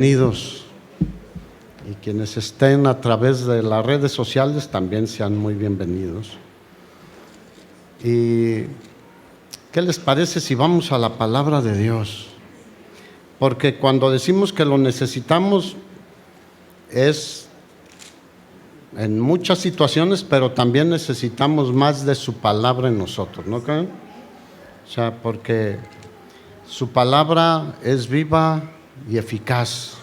Bienvenidos, y quienes estén a través de las redes sociales también sean muy bienvenidos. ¿Y qué les parece si vamos a la palabra de Dios? Porque cuando decimos que lo necesitamos es en muchas situaciones, pero también necesitamos más de su palabra en nosotros, ¿no creen? O sea, porque su palabra es viva y eficaz,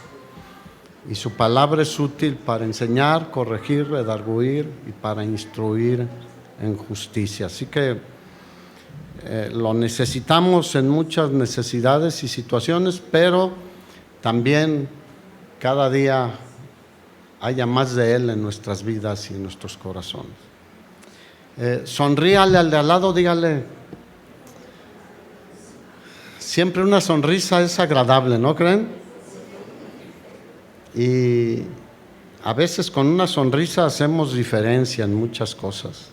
y su palabra es útil para enseñar, corregir, redarguir y para instruir en justicia. Así que lo necesitamos en muchas necesidades y situaciones, pero también cada día haya más de Él en nuestras vidas y en nuestros corazones. Sonríale al de al lado, dígale. Siempre una sonrisa es agradable, ¿no creen? Y a veces con una sonrisa hacemos diferencia en muchas cosas.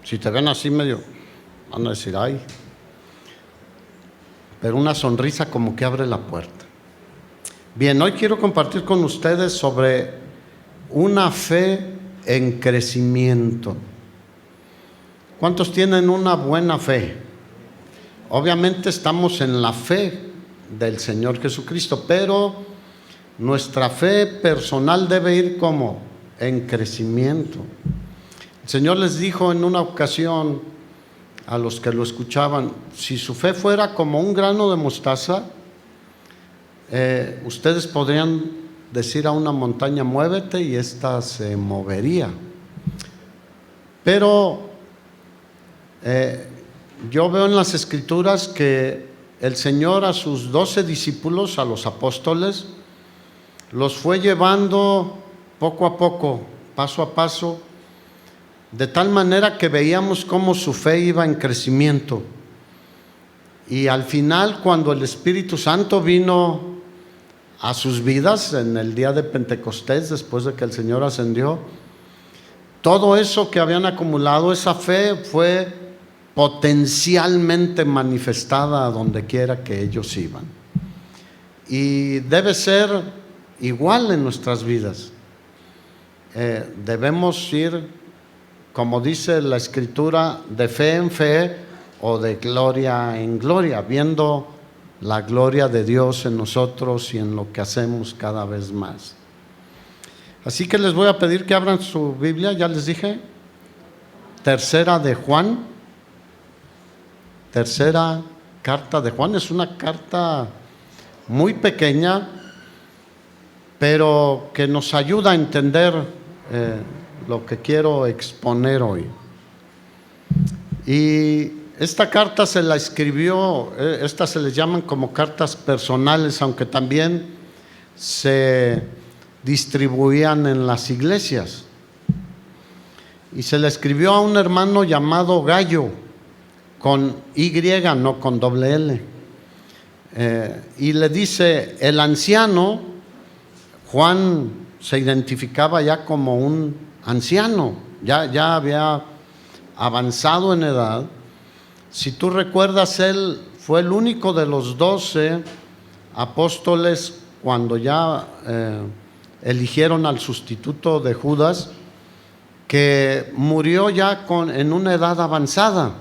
Si te ven así medio, van a decir, ay. Pero una sonrisa como que abre la puerta. Bien, hoy quiero compartir con ustedes sobre una fe en crecimiento. ¿Cuántos tienen una buena fe? Obviamente estamos en la fe del Señor Jesucristo, pero nuestra fe personal debe ir como en crecimiento. El Señor les dijo en una ocasión a los que lo escuchaban, si su fe fuera como un grano de mostaza, ustedes podrían decir a una montaña, muévete, y ésta se movería. Pero yo veo en las Escrituras que el Señor a sus 12 discípulos, a los apóstoles, los fue llevando poco a poco, paso a paso, de tal manera que veíamos cómo su fe iba en crecimiento. Y al final, cuando el Espíritu Santo vino a sus vidas en el día de Pentecostés, después de que el Señor ascendió, todo eso que habían acumulado, esa fe, fue potencialmente manifestada a donde quiera que ellos iban. Y debe ser igual en nuestras vidas. Debemos ir, como dice la Escritura, de fe en fe o de gloria en gloria, viendo la gloria de Dios en nosotros y en lo que hacemos cada vez más. Así que les voy a pedir que abran su Biblia, ya les dije, tercera de Juan. Tercera carta de Juan. Es una carta muy pequeña, pero que nos ayuda a entender lo que quiero exponer hoy. Y esta carta se la escribió, estas se les llaman como cartas personales, aunque también se distribuían en las iglesias. Y se la escribió a un hermano llamado Gallo, con Y, no con doble L. Y le dice, el anciano, Juan se identificaba ya como un anciano, ya había avanzado en edad. Si tú recuerdas, él fue el único de los 12 apóstoles cuando ya eligieron al sustituto de Judas, que murió ya en una edad avanzada.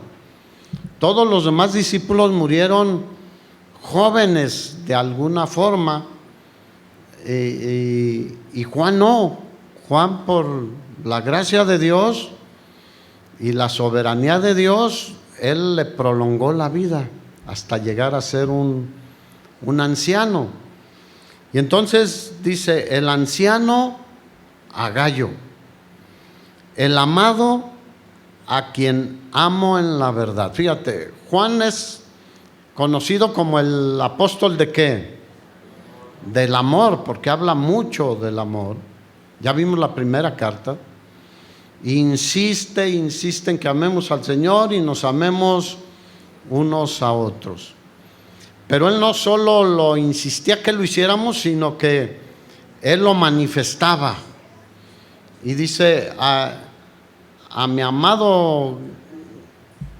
Todos los demás discípulos murieron jóvenes de alguna forma, y Juan no. Juan, por la gracia de Dios y la soberanía de Dios, Él le prolongó la vida hasta llegar a ser un anciano. Y entonces dice, el anciano a Gallo, el amado a quien amo en la verdad. Fíjate, Juan es conocido como el apóstol de ¿qué? Del amor, porque habla mucho del amor. Ya vimos la primera carta. Insiste en que amemos al Señor y nos amemos unos a otros. Pero Él no solo lo insistía que lo hiciéramos, sino que Él lo manifestaba. Y dice, a mi amado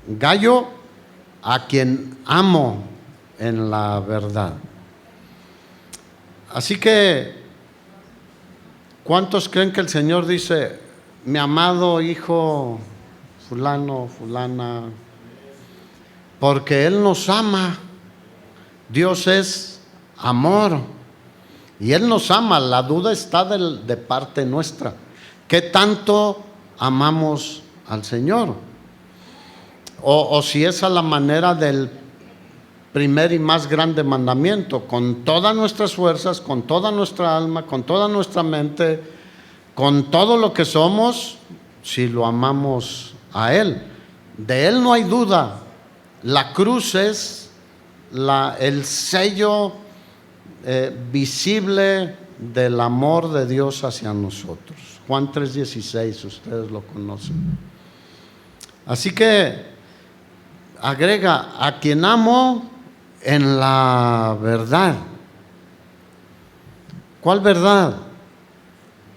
Gallo, a quien amo en la verdad. Así que, ¿cuántos creen que el Señor dice, mi amado hijo fulano, fulana? Porque Él nos ama. Dios es amor y Él nos ama. La duda está de parte nuestra. ¿Qué tanto amamos al Señor? O si es a la manera del primer y más grande mandamiento, con todas nuestras fuerzas, con toda nuestra alma, con toda nuestra mente, con todo lo que somos, si lo amamos a Él. De Él no hay duda. La cruz es el sello visible del amor de Dios hacia nosotros. Juan 3:16, ustedes lo conocen. Así que agrega, a quien amo en la verdad. ¿Cuál verdad?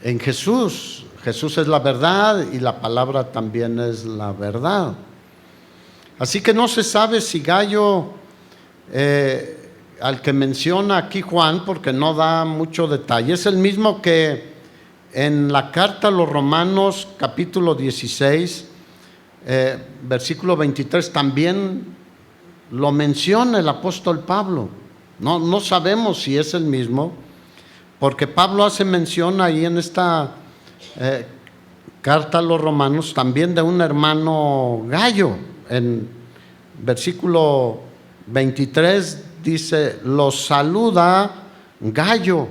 En Jesús. Jesús es la verdad y la palabra también es la verdad. Así que no se sabe si Gallo, al que menciona aquí Juan, porque no da mucho detalle, es el mismo que en la carta a los Romanos capítulo 16, versículo 23, también lo menciona el apóstol Pablo. No sabemos si es el mismo, porque Pablo hace mención ahí en esta carta a los Romanos también de un hermano Gallo. En versículo 23 dice, los saluda Gallo,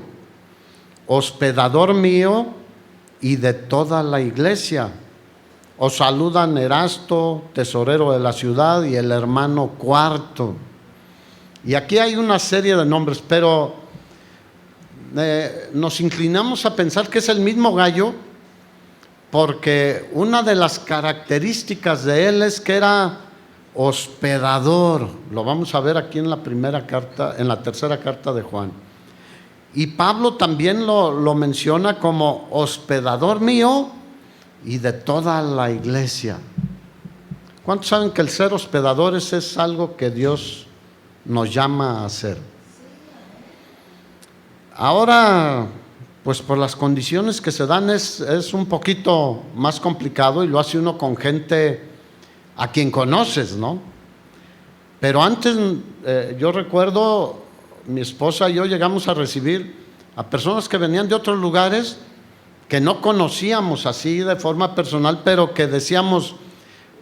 hospedador mío y de toda la iglesia. Os saludan Erasto, tesorero de la ciudad, y el hermano Cuarto. Y aquí hay una serie de nombres, pero nos inclinamos a pensar que es el mismo Gallo, porque una de las características de él es que era hospedador. Lo vamos a ver aquí en la primera carta, en la tercera carta de Juan. Y Pablo también lo menciona como hospedador mío y de toda la iglesia. ¿Cuántos saben que el ser hospedadores es algo que Dios nos llama a hacer? Ahora, pues por las condiciones que se dan es un poquito más complicado, y lo hace uno con gente a quien conoces, ¿no? Pero antes, yo recuerdo, mi esposa y yo llegamos a recibir a personas que venían de otros lugares que no conocíamos así de forma personal, pero que decíamos,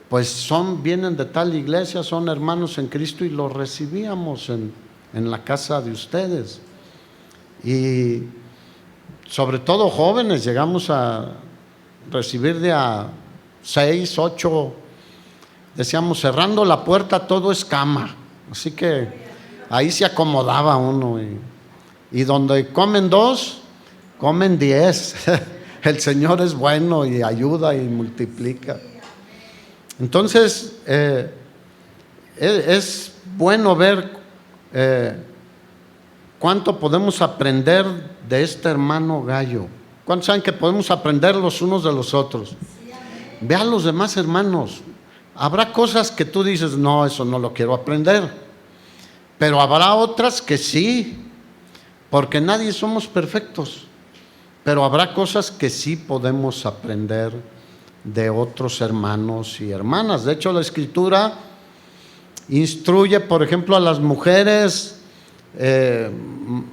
pues vienen de tal iglesia, son hermanos en Cristo, y los recibíamos en la casa de ustedes. Y sobre todo jóvenes, llegamos a recibir de a 6, 8, decíamos, cerrando la puerta todo es cama, así que ahí se acomodaba uno, y donde comen 2, comen 10. El Señor es bueno y ayuda y multiplica. Entonces, es bueno ver cuánto podemos aprender de este hermano Gallo. ¿Cuántos saben que podemos aprender los unos de los otros? Ve a los demás hermanos. Habrá cosas que tú dices, no, eso no lo quiero aprender. Pero habrá otras que sí, porque nadie somos perfectos. Pero habrá cosas que sí podemos aprender de otros hermanos y hermanas. De hecho, la Escritura instruye, por ejemplo, a las mujeres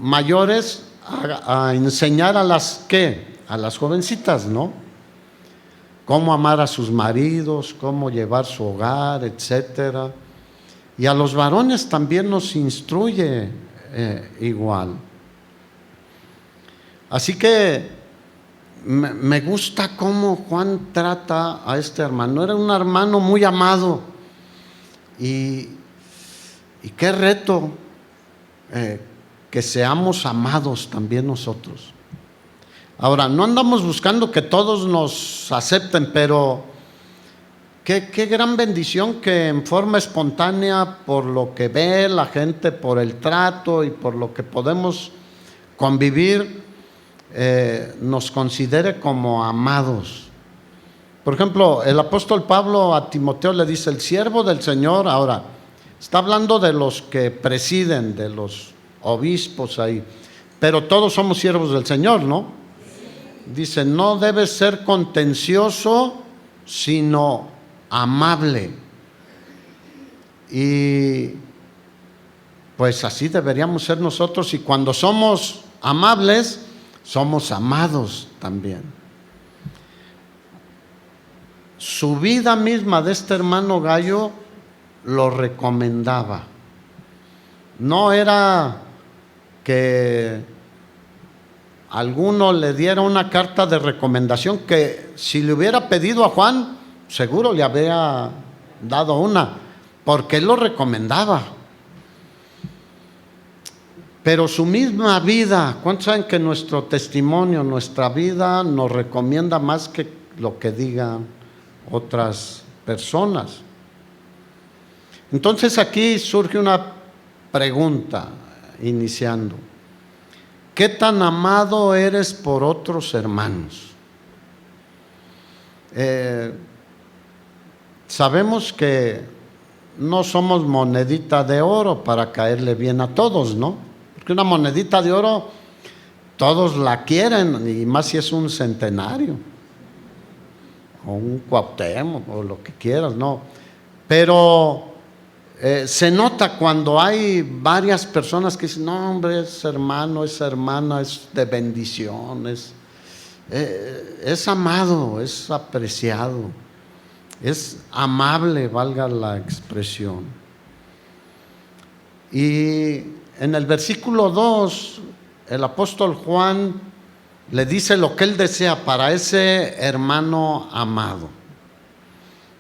mayores a enseñar a las jovencitas, ¿no? Cómo amar a sus maridos, cómo llevar su hogar, etcétera. Y a los varones también nos instruye igual. Así que me gusta cómo Juan trata a este hermano. Era un hermano muy amado. Y qué reto que seamos amados también nosotros. Ahora, no andamos buscando que todos nos acepten, pero qué gran bendición que en forma espontánea, por lo que ve la gente, por el trato y por lo que podemos convivir, nos considere como amados. Por ejemplo, el apóstol Pablo a Timoteo le dice, el siervo del Señor. Ahora, está hablando de los que presiden, de los obispos ahí, pero todos somos siervos del Señor, ¿no? Dice, no debe ser contencioso, sino amable. Y pues así deberíamos ser nosotros, y cuando somos amables, somos amados también. Su vida misma de este hermano Gallo lo recomendaba. No era que alguno le diera una carta de recomendación, que si le hubiera pedido a Juan, seguro le habría dado una, porque él lo recomendaba. Pero su misma vida, ¿cuántos saben que nuestro testimonio, nuestra vida nos recomienda más que lo que digan otras personas? Entonces aquí surge una pregunta iniciando. ¿Qué tan amado eres por otros hermanos? Sabemos que no somos monedita de oro para caerle bien a todos, ¿no? Porque una monedita de oro todos la quieren, y más si es un centenario o un Cuauhtémoc o lo que quieras, ¿no? Pero se nota cuando hay varias personas que dicen, no hombre, es hermano, es hermana, es de bendición, es amado, es apreciado, es amable, valga la expresión. Y en el versículo 2, el apóstol Juan le dice lo que él desea para ese hermano amado.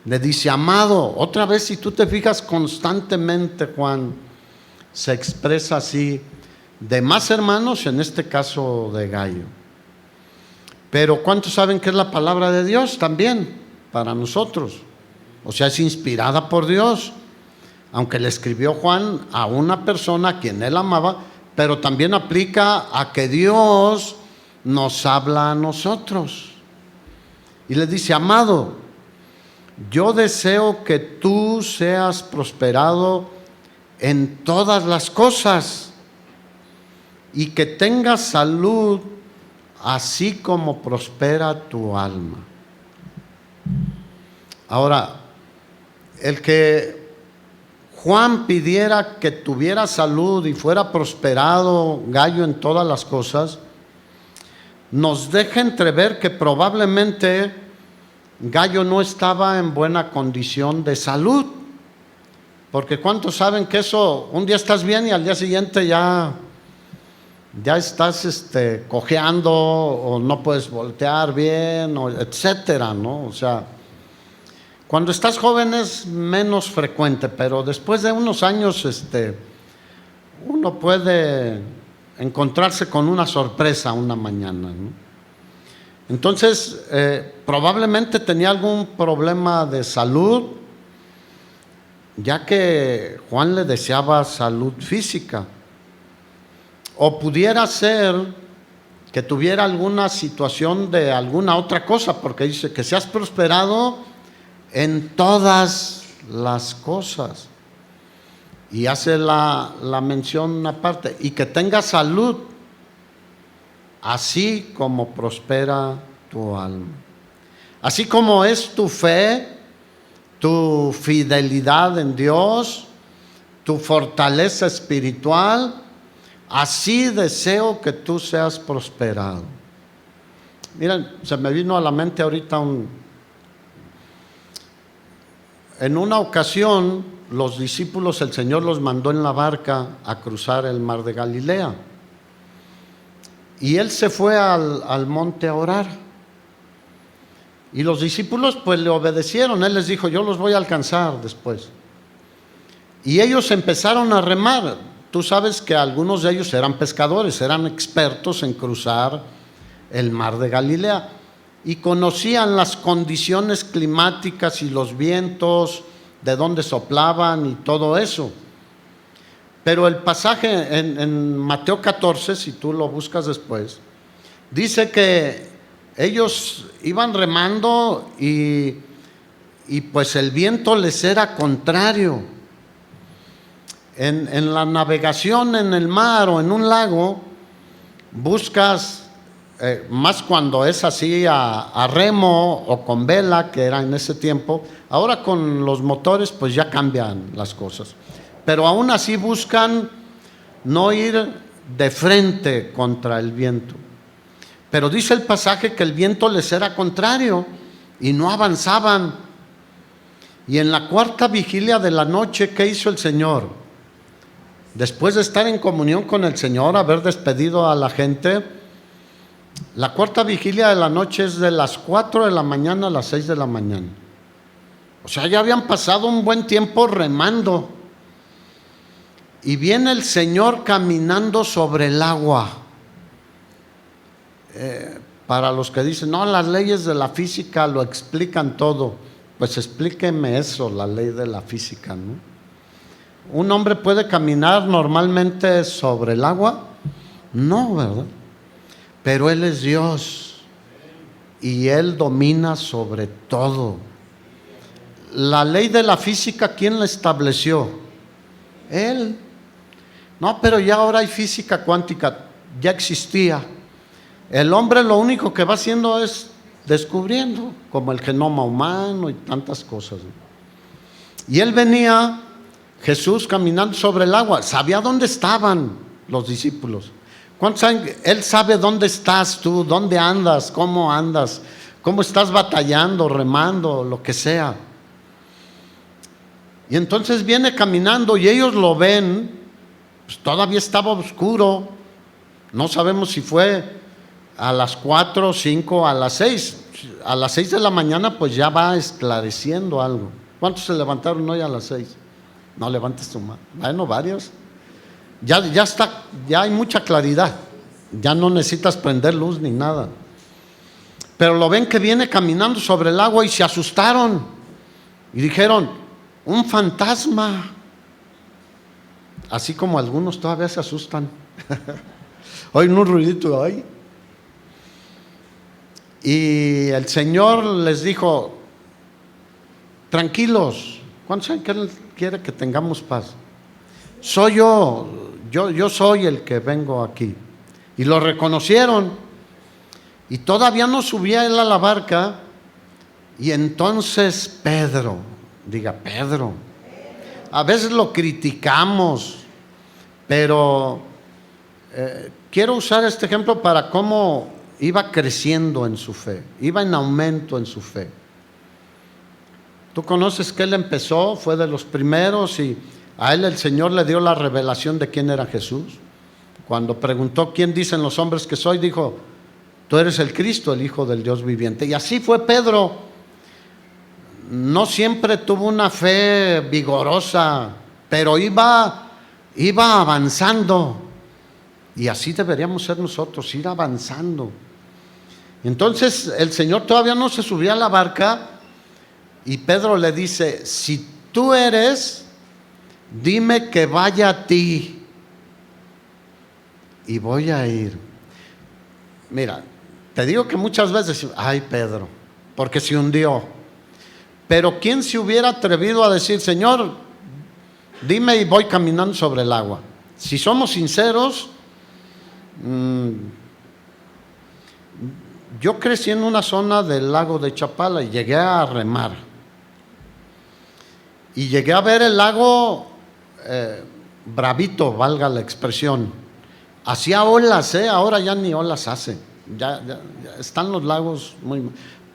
Le dice, amado. Otra vez, si tú te fijas, constantemente Juan se expresa así de más hermanos, en este caso de Gallo. Pero ¿cuántos saben que es la palabra de Dios también para nosotros? O sea, es inspirada por Dios, aunque le escribió Juan a una persona a quien él amaba, pero también aplica a que Dios nos habla a nosotros. Y le dice, amado, yo deseo que tú seas prosperado en todas las cosas y que tengas salud, así como prospera tu alma. Ahora, el que Juan pidiera que tuviera salud y fuera prosperado Gallo en todas las cosas, nos deja entrever que probablemente Gallo no estaba en buena condición de salud, porque ¿cuántos saben que eso, un día estás bien y al día siguiente ya estás cojeando, o no puedes voltear bien, o etcétera, ¿no? O sea, cuando estás joven es menos frecuente, pero después de unos años uno puede encontrarse con una sorpresa una mañana, ¿no? Entonces, probablemente tenía algún problema de salud, ya que Juan le deseaba salud física. O pudiera ser que tuviera alguna situación de alguna otra cosa, porque dice que seas prosperado en todas las cosas. Y hace la mención aparte, y que tengas salud, así como prospera tu alma. Así como es tu fe, tu fidelidad en Dios, tu fortaleza espiritual, así deseo que tú seas prosperado. Miren, se me vino a la mente ahorita en una ocasión, los discípulos, el Señor los mandó en la barca a cruzar el mar de Galilea. Y Él se fue al monte a orar. Y los discípulos pues le obedecieron. Él les dijo, yo los voy a alcanzar después. Y ellos empezaron a remar. Tú sabes que algunos de ellos eran pescadores, eran expertos en cruzar el mar de Galilea. Y conocían las condiciones climáticas y los vientos, de dónde soplaban y todo eso. Pero el pasaje en Mateo 14, si tú lo buscas después, dice que ellos iban remando y pues el viento les era contrario. En la navegación en el mar o en un lago, buscas, más cuando es así a remo o con vela, que era en ese tiempo. Ahora con los motores pues ya cambian las cosas, pero aún así buscan no ir de frente contra el viento. Pero dice el pasaje que el viento les era contrario y no avanzaban. Y en la cuarta vigilia de la noche, ¿qué hizo el Señor? Después de estar en comunión con el Señor, haber despedido a la gente, la cuarta vigilia de la noche es de las 4 de la mañana a las 6 de la mañana. O sea, ya habían pasado un buen tiempo remando. Y viene el Señor caminando sobre el agua. Para los que dicen, no, las leyes de la física lo explican todo. Pues explíqueme eso, la ley de la física, ¿no? ¿Un hombre puede caminar normalmente sobre el agua? No, ¿verdad? Pero Él es Dios y Él domina sobre todo. La ley de la física, ¿quién la estableció? Él. No, pero ya ahora hay física cuántica, ya existía. El hombre lo único que va haciendo es descubriendo, como el genoma humano y tantas cosas. Y Él venía, Jesús, caminando sobre el agua. Sabía dónde estaban los discípulos. ¿Cuántos saben? Él sabe dónde estás tú, dónde andas, cómo estás batallando, remando, lo que sea. Y entonces viene caminando y ellos lo ven, pues todavía estaba oscuro. No sabemos si fue a las 4, 5, a las 6. A las 6 de la mañana pues ya va esclareciendo algo. ¿Cuántos se levantaron hoy a las 6? No levantes tu mano. Bueno, varios. Ya está, ya hay mucha claridad. Ya no necesitas prender luz ni nada. Pero lo ven que viene caminando sobre el agua y se asustaron. Y dijeron, un fantasma. Así como algunos todavía se asustan. Oyen un ruidito, ay. Y el Señor les dijo, tranquilos. ¿Cuántos saben que Él quiere que tengamos paz? Soy yo soy el que vengo aquí. Y lo reconocieron. Y todavía no subía Él a la barca. Y entonces Pedro, diga Pedro. A veces lo criticamos, pero quiero usar este ejemplo para cómo iba creciendo en su fe, iba en aumento en su fe. Tú conoces que él empezó, fue de los primeros y a él el Señor le dio la revelación de quién era Jesús. Cuando preguntó quién dicen los hombres que soy, dijo, tú eres el Cristo, el Hijo del Dios viviente. Y así fue Pedro. No siempre tuvo una fe vigorosa, pero iba avanzando. Y así deberíamos ser nosotros, ir avanzando. Entonces el Señor todavía no se subía a la barca y Pedro le dice, si tú eres, dime que vaya a ti y voy a ir. Mira, te digo que muchas veces, ay Pedro, porque se hundió. Pero ¿quién se hubiera atrevido a decir, Señor, dime y voy caminando sobre el agua? Si somos sinceros, yo crecí en una zona del lago de Chapala y llegué a remar. Y llegué a ver el lago bravito, valga la expresión. Hacía olas, ahora ya ni olas hace. Ya están los lagos muy...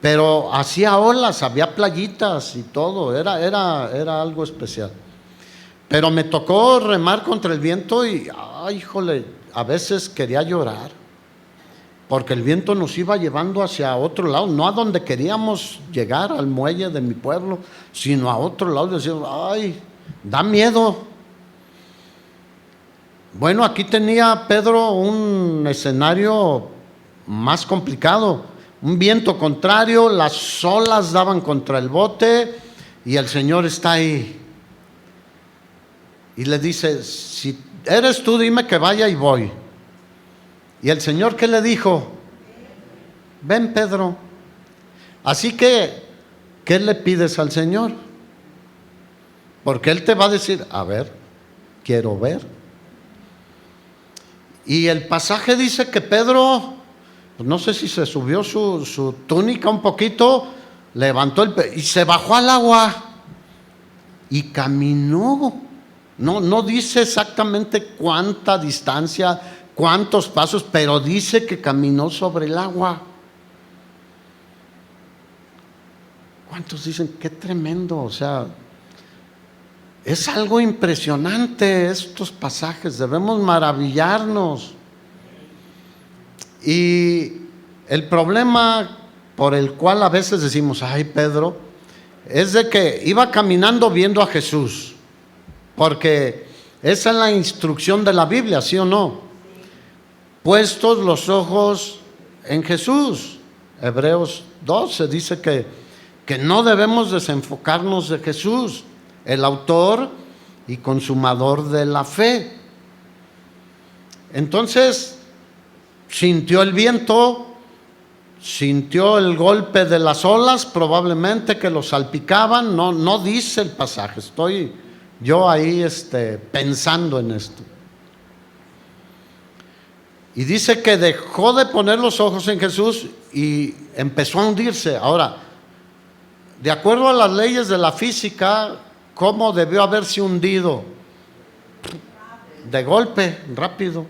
Pero hacía olas, había playitas y todo, era algo especial. Pero me tocó remar contra el viento y, ay, híjole, a veces quería llorar, porque el viento nos iba llevando hacia otro lado, no a donde queríamos llegar, al muelle de mi pueblo, sino a otro lado. Decíamos, ay, da miedo. Bueno, aquí tenía Pedro un escenario más complicado. Un viento contrario, las olas daban contra el bote y el Señor está ahí. Y le dice, si eres tú, dime que vaya y voy. Y el Señor, ¿qué le dijo? Ven, Pedro. Así que, ¿qué le pides al Señor? Porque Él te va a decir, a ver, quiero ver. Y el pasaje dice que Pedro, pues no sé si se subió su túnica un poquito, levantó y se bajó al agua y caminó. No dice exactamente cuánta distancia, cuántos pasos, pero dice que caminó sobre el agua. ¿Cuántos dicen qué tremendo? O sea, es algo impresionante estos pasajes, debemos maravillarnos. Y el problema por el cual a veces decimos, ay Pedro, es de que iba caminando viendo a Jesús, porque esa es la instrucción de la Biblia, ¿sí o no? Puestos los ojos en Jesús. Hebreos 12 dice que no debemos desenfocarnos de Jesús, el autor y consumador de la fe. Entonces, sintió el viento, sintió el golpe de las olas, probablemente que lo salpicaban, no dice el pasaje, estoy yo ahí pensando en esto. Y dice que dejó de poner los ojos en Jesús y empezó a hundirse. Ahora, de acuerdo a las leyes de la física, ¿cómo debió haberse hundido? De golpe, rápido.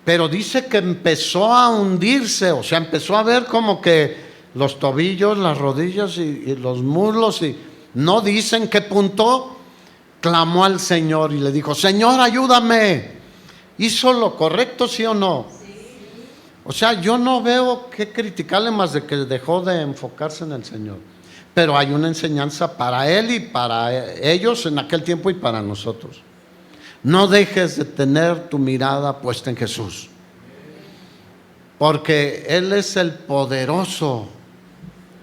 Pero dice que empezó a hundirse, o sea, empezó a ver como que los tobillos, las rodillas y los muslos, y no dicen qué punto, clamó al Señor y le dijo, Señor, ayúdame. ¿Hizo lo correcto, sí o no? O sea, yo no veo qué criticarle más de que dejó de enfocarse en el Señor. Pero hay una enseñanza para él y para ellos en aquel tiempo y para nosotros. No dejes de tener tu mirada puesta en Jesús, porque Él es el poderoso.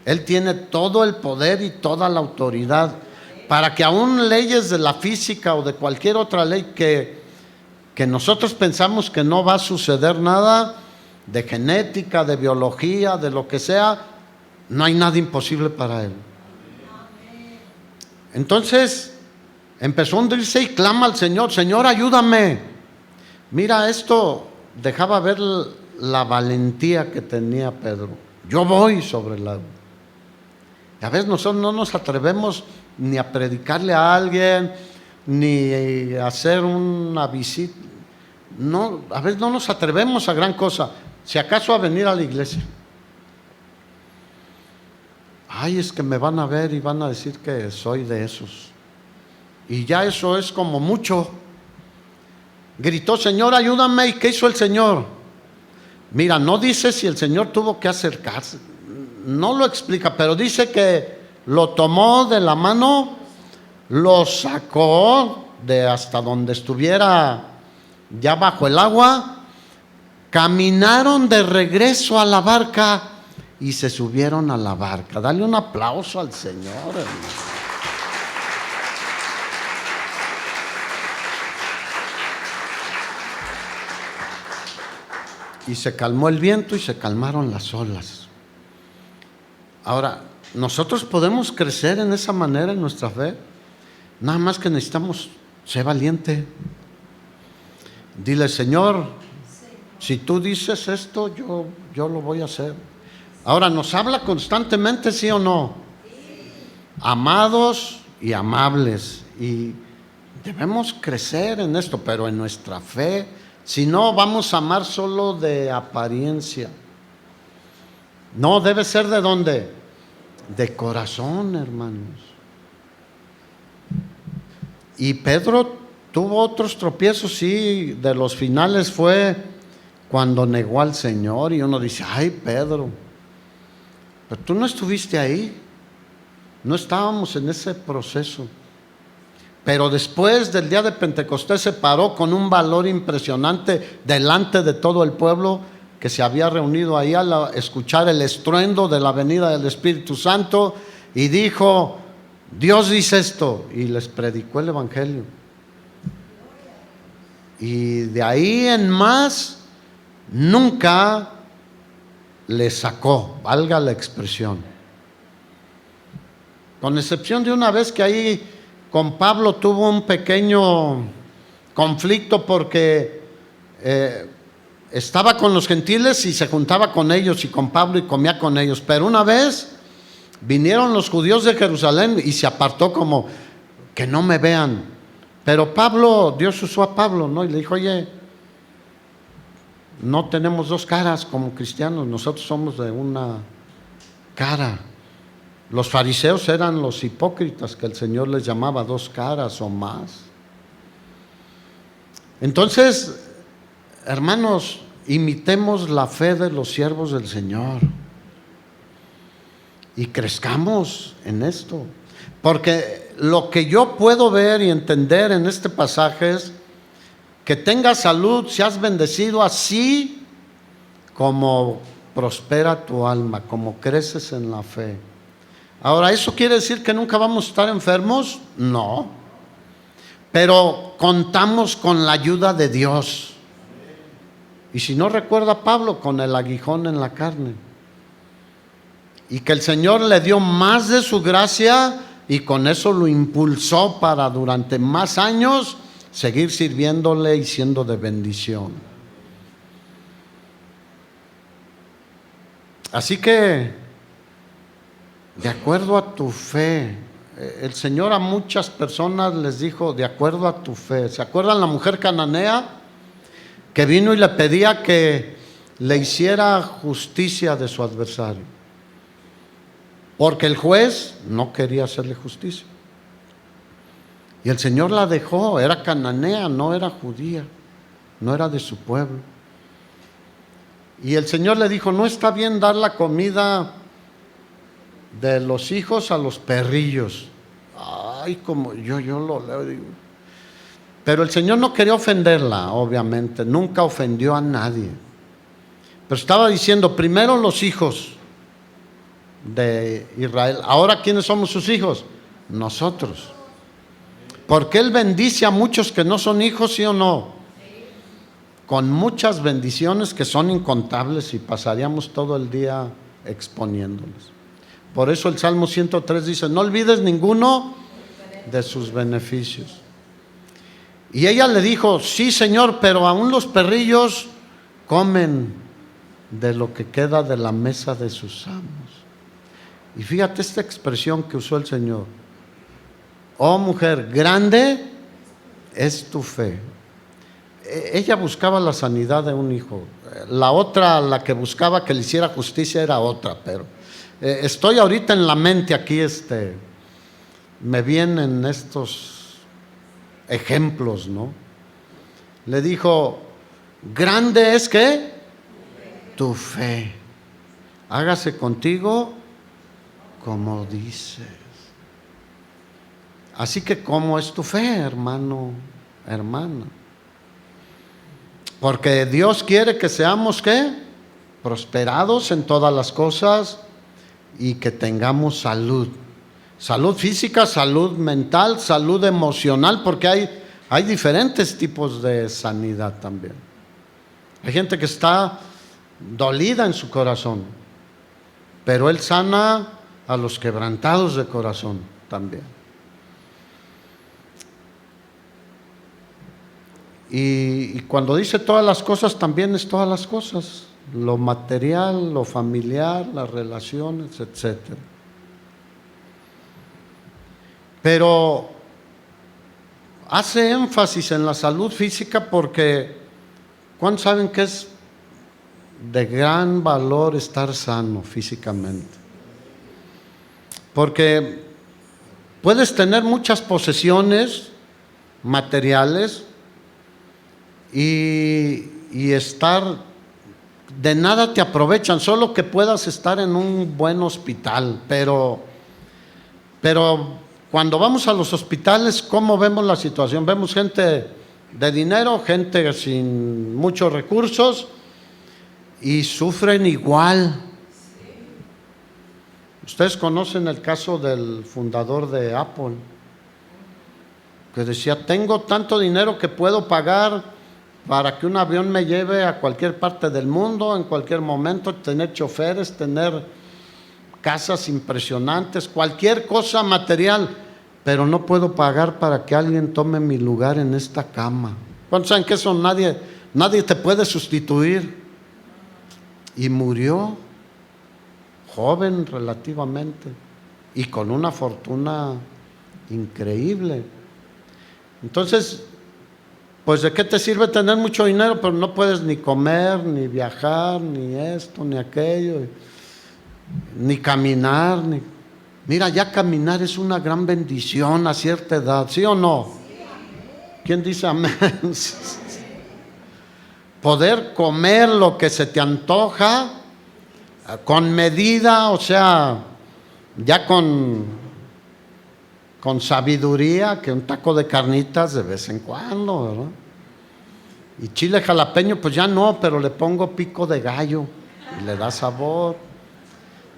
Él tiene todo el poder y toda la autoridad para que aún leyes de la física o de cualquier otra ley que nosotros pensamos que no va a suceder nada, de genética, de biología, de lo que sea, no hay nada imposible para Él. Entonces empezó a hundirse y clama al Señor, Señor, ayúdame. Mira, esto dejaba ver la valentía que tenía Pedro. Yo voy sobre el agua. Y a veces nosotros no nos atrevemos ni a predicarle a alguien, ni a hacer una visita. No, a veces no nos atrevemos a gran cosa, si acaso a venir a la iglesia. Ay, es que me van a ver y van a decir que soy de esos. Y ya eso es como mucho. Gritó, Señor, ayúdame. ¿Y qué hizo el Señor? Mira, no dice si el Señor tuvo que acercarse, no lo explica, pero dice que lo tomó de la mano, lo sacó de hasta donde estuviera ya bajo el agua, caminaron de regreso a la barca y se subieron a la barca. Dale un aplauso al Señor, hermano. Y se calmó el viento y se calmaron las olas. Ahora, nosotros podemos crecer en esa manera en nuestra fe, nada más que necesitamos ser valiente. Dile, Señor, si tú dices esto, yo lo voy a hacer. Ahora, nos habla constantemente, ¿sí o no? Amados y amables, y debemos crecer en esto, pero en nuestra fe. Si no, vamos a amar solo de apariencia. No, debe ser ¿de dónde? De corazón, hermanos. Y Pedro tuvo otros tropiezos, sí, de los finales fue cuando negó al Señor. Y uno dice, ay Pedro, pero tú no estuviste ahí, no estábamos en ese proceso. Pero después del día de Pentecostés se paró con un valor impresionante delante de todo el pueblo que se había reunido ahí a escuchar el estruendo de la venida del Espíritu Santo, y dijo, Dios dice esto, y les predicó el Evangelio. Y de ahí en más nunca le sacó, valga la expresión, con excepción de una vez que ahí con Pablo tuvo un pequeño conflicto porque estaba con los gentiles y se juntaba con ellos y con Pablo y comía con ellos. Pero una vez vinieron los judíos de Jerusalén y se apartó como que no me vean. Pero Pablo, Dios usó a Pablo, ¿no? Y le dijo, oye, no tenemos dos caras como cristianos, nosotros somos de una cara. Los fariseos eran los hipócritas que el Señor les llamaba dos caras o más. Entonces, hermanos, imitemos la fe de los siervos del Señor y crezcamos en esto. Porque lo que yo puedo ver y entender en este pasaje es que tengas salud, seas bendecido, así como prospera tu alma, como creces en la fe. Ahora, ¿eso quiere decir que nunca vamos a estar enfermos? No. Pero contamos con la ayuda de Dios. Y si no recuerda Pablo, con el aguijón en la carne. Y que el Señor le dio más de su gracia y con eso lo impulsó para durante más años seguir sirviéndole y siendo de bendición. Así que, de acuerdo a tu fe, el Señor a muchas personas les dijo, de acuerdo a tu fe. ¿Se acuerdan la mujer cananea que vino y le pedía que le hiciera justicia de su adversario? Porque el juez no quería hacerle justicia. Y el Señor la dejó, era cananea, no era judía, no era de su pueblo. Y el Señor le dijo, no está bien dar la comida de los hijos a los perrillos. Ay, como yo lo leo, digo. Pero el Señor no quería ofenderla, obviamente, nunca ofendió a nadie. Pero estaba diciendo, primero los hijos de Israel. Ahora, ¿quiénes somos sus hijos? Nosotros. Porque Él bendice a muchos que no son hijos, ¿sí o no? Con muchas bendiciones que son incontables y pasaríamos todo el día exponiéndoles. Por eso el Salmo 103 dice, no olvides ninguno de sus beneficios. Y ella le dijo, sí, Señor, pero aún los perrillos comen de lo que queda de la mesa de sus amos. Y fíjate esta expresión que usó el Señor. Oh mujer, grande es tu fe. Ella buscaba la sanidad de un hijo. La otra, la que buscaba que le hiciera justicia, era otra. Pero estoy ahorita en la mente aquí, me vienen estos ejemplos, ¿no? Le dijo, grande es ¿qué? Tu fe. Hágase contigo como dices. Así que, ¿cómo es tu fe, hermano, hermana? Porque Dios quiere que seamos, ¿qué? Prosperados en todas las cosas y que tengamos salud. Salud física, salud mental, salud emocional, porque hay diferentes tipos de sanidad también. Hay gente que está dolida en su corazón, pero Él sana a los quebrantados de corazón también. Y cuando dice todas las cosas, también es todas las cosas, lo material, lo familiar, las relaciones, etcétera. Pero hace énfasis en la salud física porque ¿cuántos saben que es de gran valor estar sano físicamente? Porque puedes tener muchas posesiones materiales y estar, de nada te aprovechan, solo que puedas estar en un buen hospital, pero cuando vamos a los hospitales, ¿cómo vemos la situación? Vemos gente de dinero, gente sin muchos recursos y sufren igual. Ustedes conocen el caso del fundador de Apple, que decía, tengo tanto dinero que puedo pagar para que un avión me lleve a cualquier parte del mundo, en cualquier momento, tener choferes, tener casas impresionantes, cualquier cosa material, pero no puedo pagar para que alguien tome mi lugar en esta cama. ¿Cuántos saben que eso nadie nadie te puede sustituir. Y murió joven relativamente y con una fortuna increíble. Entonces, pues ¿de qué te sirve tener mucho dinero, pero no puedes ni comer, ni viajar, ni esto, ni aquello, ni caminar? Mira, ya caminar es una gran bendición a cierta edad, ¿sí o no? ¿Quién dice amén? Poder comer lo que se te antoja con medida, o sea, ya con sabiduría, que un taco de carnitas de vez en cuando, ¿verdad? Y chile jalapeño, pues ya no, pero le pongo pico de gallo y le da sabor,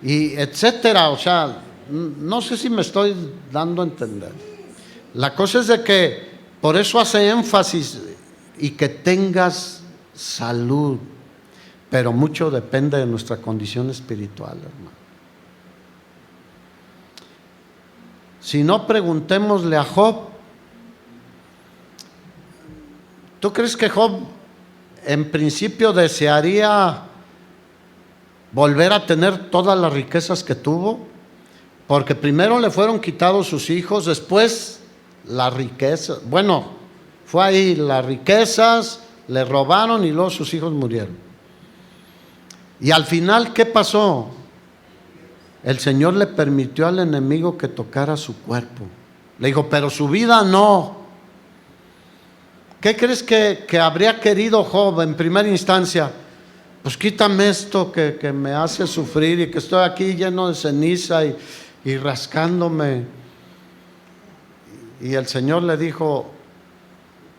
y etcétera. O sea, no sé si me estoy dando a entender. La cosa es de que por eso hace énfasis y que tengas salud, pero mucho depende de nuestra condición espiritual, hermano. Si no, preguntémosle a Job. ¿Tú crees que Job en principio desearía volver a tener todas las riquezas que tuvo? Porque primero le fueron quitados sus hijos, después la riqueza. Bueno, fue ahí las riquezas, le robaron y luego sus hijos murieron. Y al final, ¿qué pasó? El Señor le permitió al enemigo que tocara su cuerpo. Le dijo, pero su vida no. ¿Qué crees que habría querido Job en primera instancia? Pues quítame esto que me hace sufrir y que estoy aquí lleno de ceniza y rascándome. Y el Señor le dijo,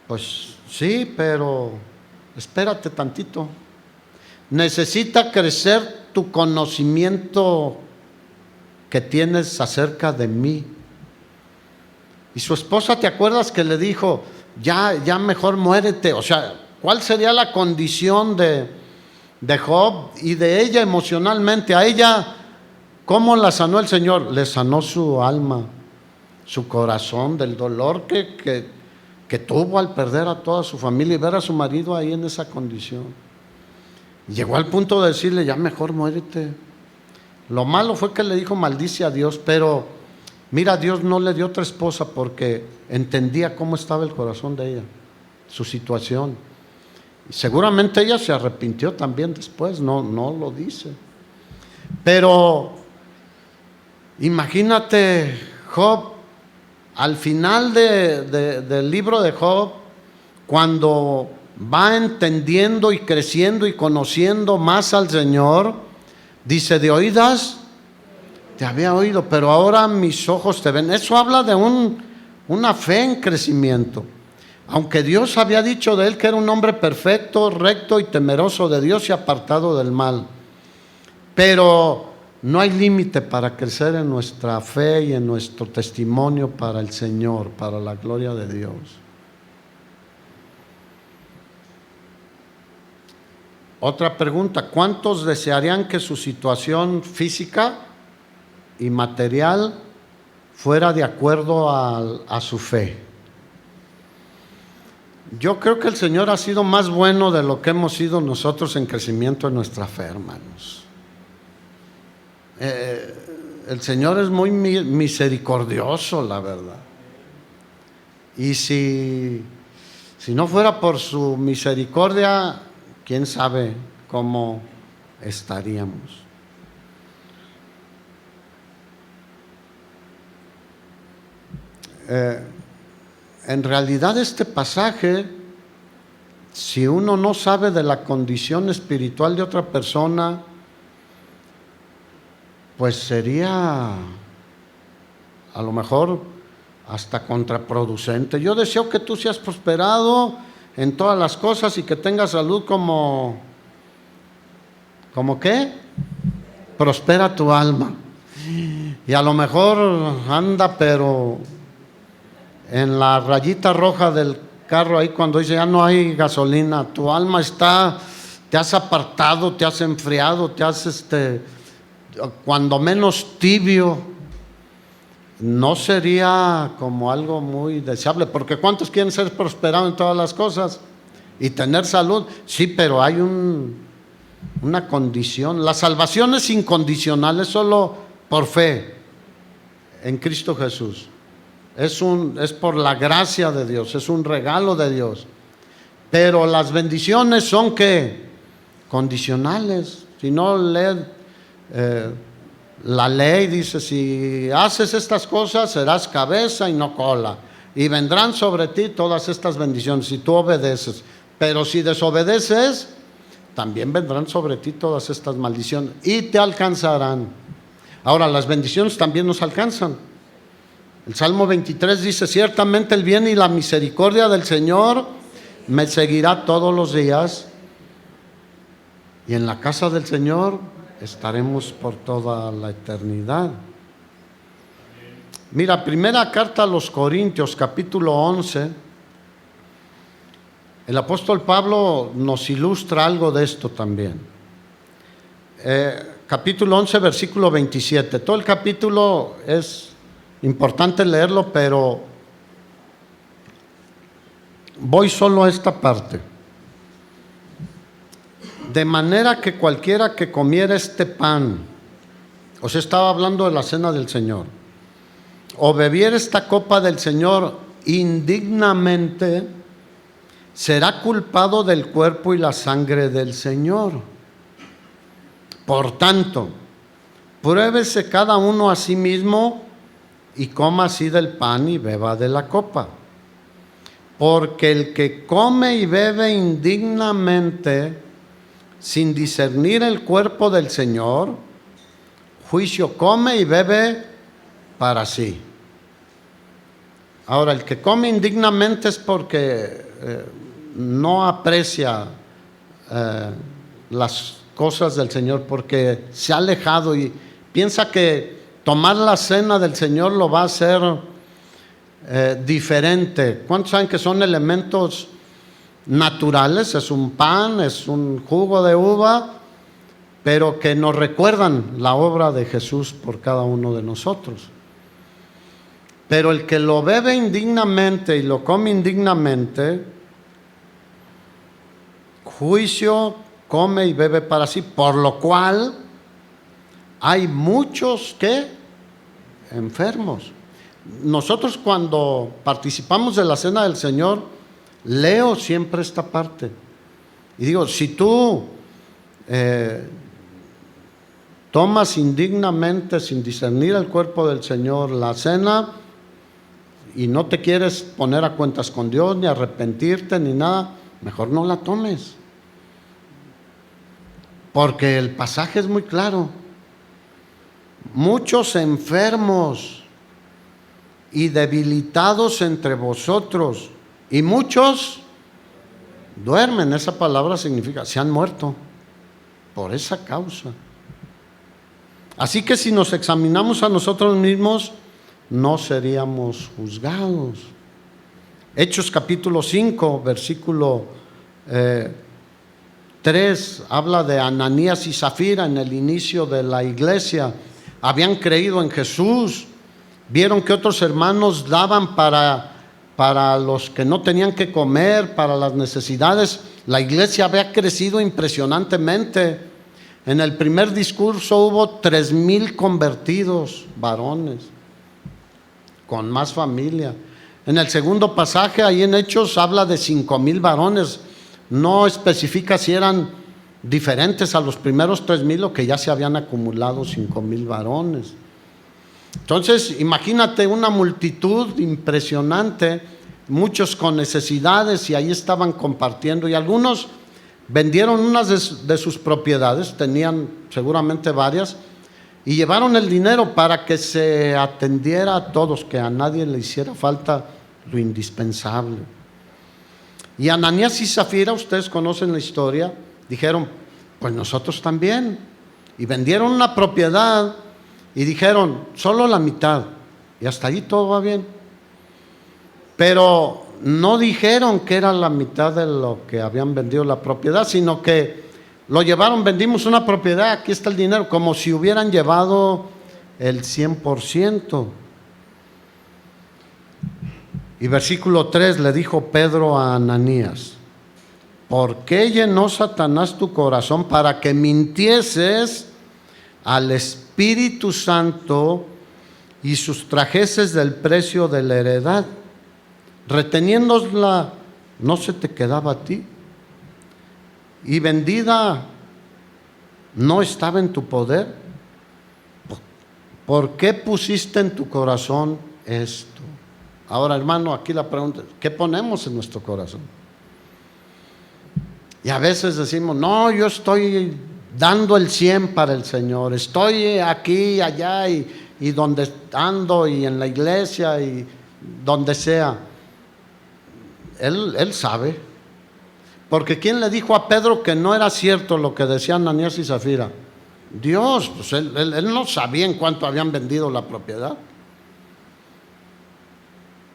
pues sí, pero espérate tantito. Necesita crecer tu conocimiento que tienes acerca de mí. Y su esposa, ¿te acuerdas que le dijo, ya mejor muérete? O sea, ¿cuál sería la condición de Job y de ella emocionalmente? A ella, ¿cómo la sanó el Señor? Le sanó su alma, su corazón, del dolor que tuvo al perder a toda su familia y ver a su marido ahí en esa condición. Llegó al punto de decirle, ya mejor muérete. Lo malo fue que le dijo, maldice a Dios, pero mira, Dios no le dio otra esposa porque entendía cómo estaba el corazón de ella, su situación. Y seguramente ella se arrepintió también después, no lo dice. Pero imagínate, Job, al final del libro de Job, cuando va entendiendo y creciendo y conociendo más al Señor, dice, de oídas te había oído, pero ahora mis ojos te ven. Eso habla de una fe en crecimiento. Aunque Dios había dicho de él que era un hombre perfecto, recto y temeroso de Dios y apartado del mal. Pero no hay límite para crecer en nuestra fe y en nuestro testimonio para el Señor, para la gloria de Dios. Otra pregunta, ¿cuántos desearían que su situación física y material fuera de acuerdo a su fe? Yo creo que el Señor ha sido más bueno de lo que hemos sido nosotros en crecimiento en nuestra fe, hermanos. El Señor es muy misericordioso, la verdad. Y si no fuera por su misericordia, quién sabe cómo estaríamos. En realidad este pasaje, si uno no sabe de la condición espiritual de otra persona, pues sería a lo mejor hasta contraproducente. Yo deseo que tú seas prosperado en todas las cosas y que tengas salud ¿como qué? Prospera tu alma. Y a lo mejor anda, pero en la rayita roja del carro, ahí cuando dice ya no hay gasolina, tu alma te has apartado, te has enfriado, te has cuando menos tibio. No sería como algo muy deseable, porque ¿cuántos quieren ser prosperados en todas las cosas? y tener salud. Sí, pero hay una condición. La salvación es incondicional, es solo por fe en Cristo Jesús. Es por la gracia de Dios, es un regalo de Dios. Pero las bendiciones son ¿qué? Condicionales. Si no lee la ley, dice: si haces estas cosas serás cabeza y no cola, y vendrán sobre ti todas estas bendiciones si tú obedeces. Pero si desobedeces, también vendrán sobre ti todas estas maldiciones y te alcanzarán. Ahora, las bendiciones también nos alcanzan. El Salmo 23 dice: ciertamente el bien y la misericordia del Señor me seguirá todos los días, y en la casa del Señor estaremos por toda la eternidad. Mira, primera carta a los Corintios, capítulo 11. El apóstol Pablo nos ilustra algo de esto también. Capítulo 11, versículo 27. Todo el capítulo es importante leerlo, pero voy solo a esta parte. De manera que cualquiera que comiera este pan, o sea, estaba hablando de la cena del Señor, o bebiera esta copa del Señor indignamente, será culpado del cuerpo y la sangre del Señor. Por tanto, pruébese cada uno a sí mismo y coma así del pan y beba de la copa. Porque el que come y bebe indignamente, sin discernir el cuerpo del Señor, juicio come y bebe para sí. Ahora, el que come indignamente es porque no aprecia las cosas del Señor, porque se ha alejado y piensa que tomar la cena del Señor lo va a hacer diferente. ¿Cuántos saben que son elementos naturales? Es un pan, es un jugo de uva, pero que nos recuerdan la obra de Jesús por cada uno de nosotros. Pero el que lo bebe indignamente y lo come indignamente, juicio come y bebe para sí, por lo cual hay muchos que enfermos. Nosotros cuando participamos de la cena del Señor, leo siempre esta parte y digo: si tú tomas indignamente, sin discernir el cuerpo del Señor, la cena, y no te quieres poner a cuentas con Dios, ni arrepentirte, ni nada, mejor no la tomes. Porque el pasaje es muy claro. Muchos enfermos y debilitados entre vosotros, y muchos duermen. Esa palabra significa se han muerto por esa causa. Así que si nos examinamos a nosotros mismos, no seríamos juzgados. Hechos capítulo 5, versículo 3, habla de Ananías y Zafira en el inicio de la iglesia. Habían creído en Jesús, vieron que otros hermanos daban para los que no tenían que comer, para las necesidades. La iglesia había crecido impresionantemente. En el primer discurso hubo 3,000 convertidos, varones, con más familia. En el segundo pasaje, ahí en Hechos, habla de 5,000 varones. No especifica si eran diferentes a los primeros 3,000 o que ya se habían acumulado 5,000 varones. Entonces, imagínate una multitud impresionante, muchos con necesidades, y ahí estaban compartiendo. Y algunos vendieron unas de sus propiedades, tenían seguramente varias, y llevaron el dinero para que se atendiera a todos, que a nadie le hiciera falta lo indispensable. Y Ananías y Zafira, ustedes conocen la historia, dijeron: pues nosotros también. Y vendieron una propiedad y dijeron: solo la mitad. Y hasta ahí todo va bien. Pero no dijeron que era la mitad de lo que habían vendido la propiedad, sino que lo llevaron: vendimos una propiedad, aquí está el dinero, como si hubieran llevado el 100%. Y versículo 3, le dijo Pedro a Ananías: ¿por qué llenó Satanás tu corazón para que mintieses al Espíritu Santo y sustrajeses del precio de la heredad? Reteniéndola, ¿no se te quedaba a ti? Y vendida, ¿no estaba en tu poder? ¿Por qué pusiste en tu corazón esto? Ahora, hermano, aquí la pregunta es, ¿qué ponemos en nuestro corazón? Y a veces decimos, no, yo estoy dando el 100 para el Señor, estoy aquí, allá y donde ando y en la iglesia y donde sea. Él sabe. Porque ¿quién le dijo a Pedro que no era cierto lo que decían Ananías y Zafira? Dios, pues él no sabía en cuánto habían vendido la propiedad.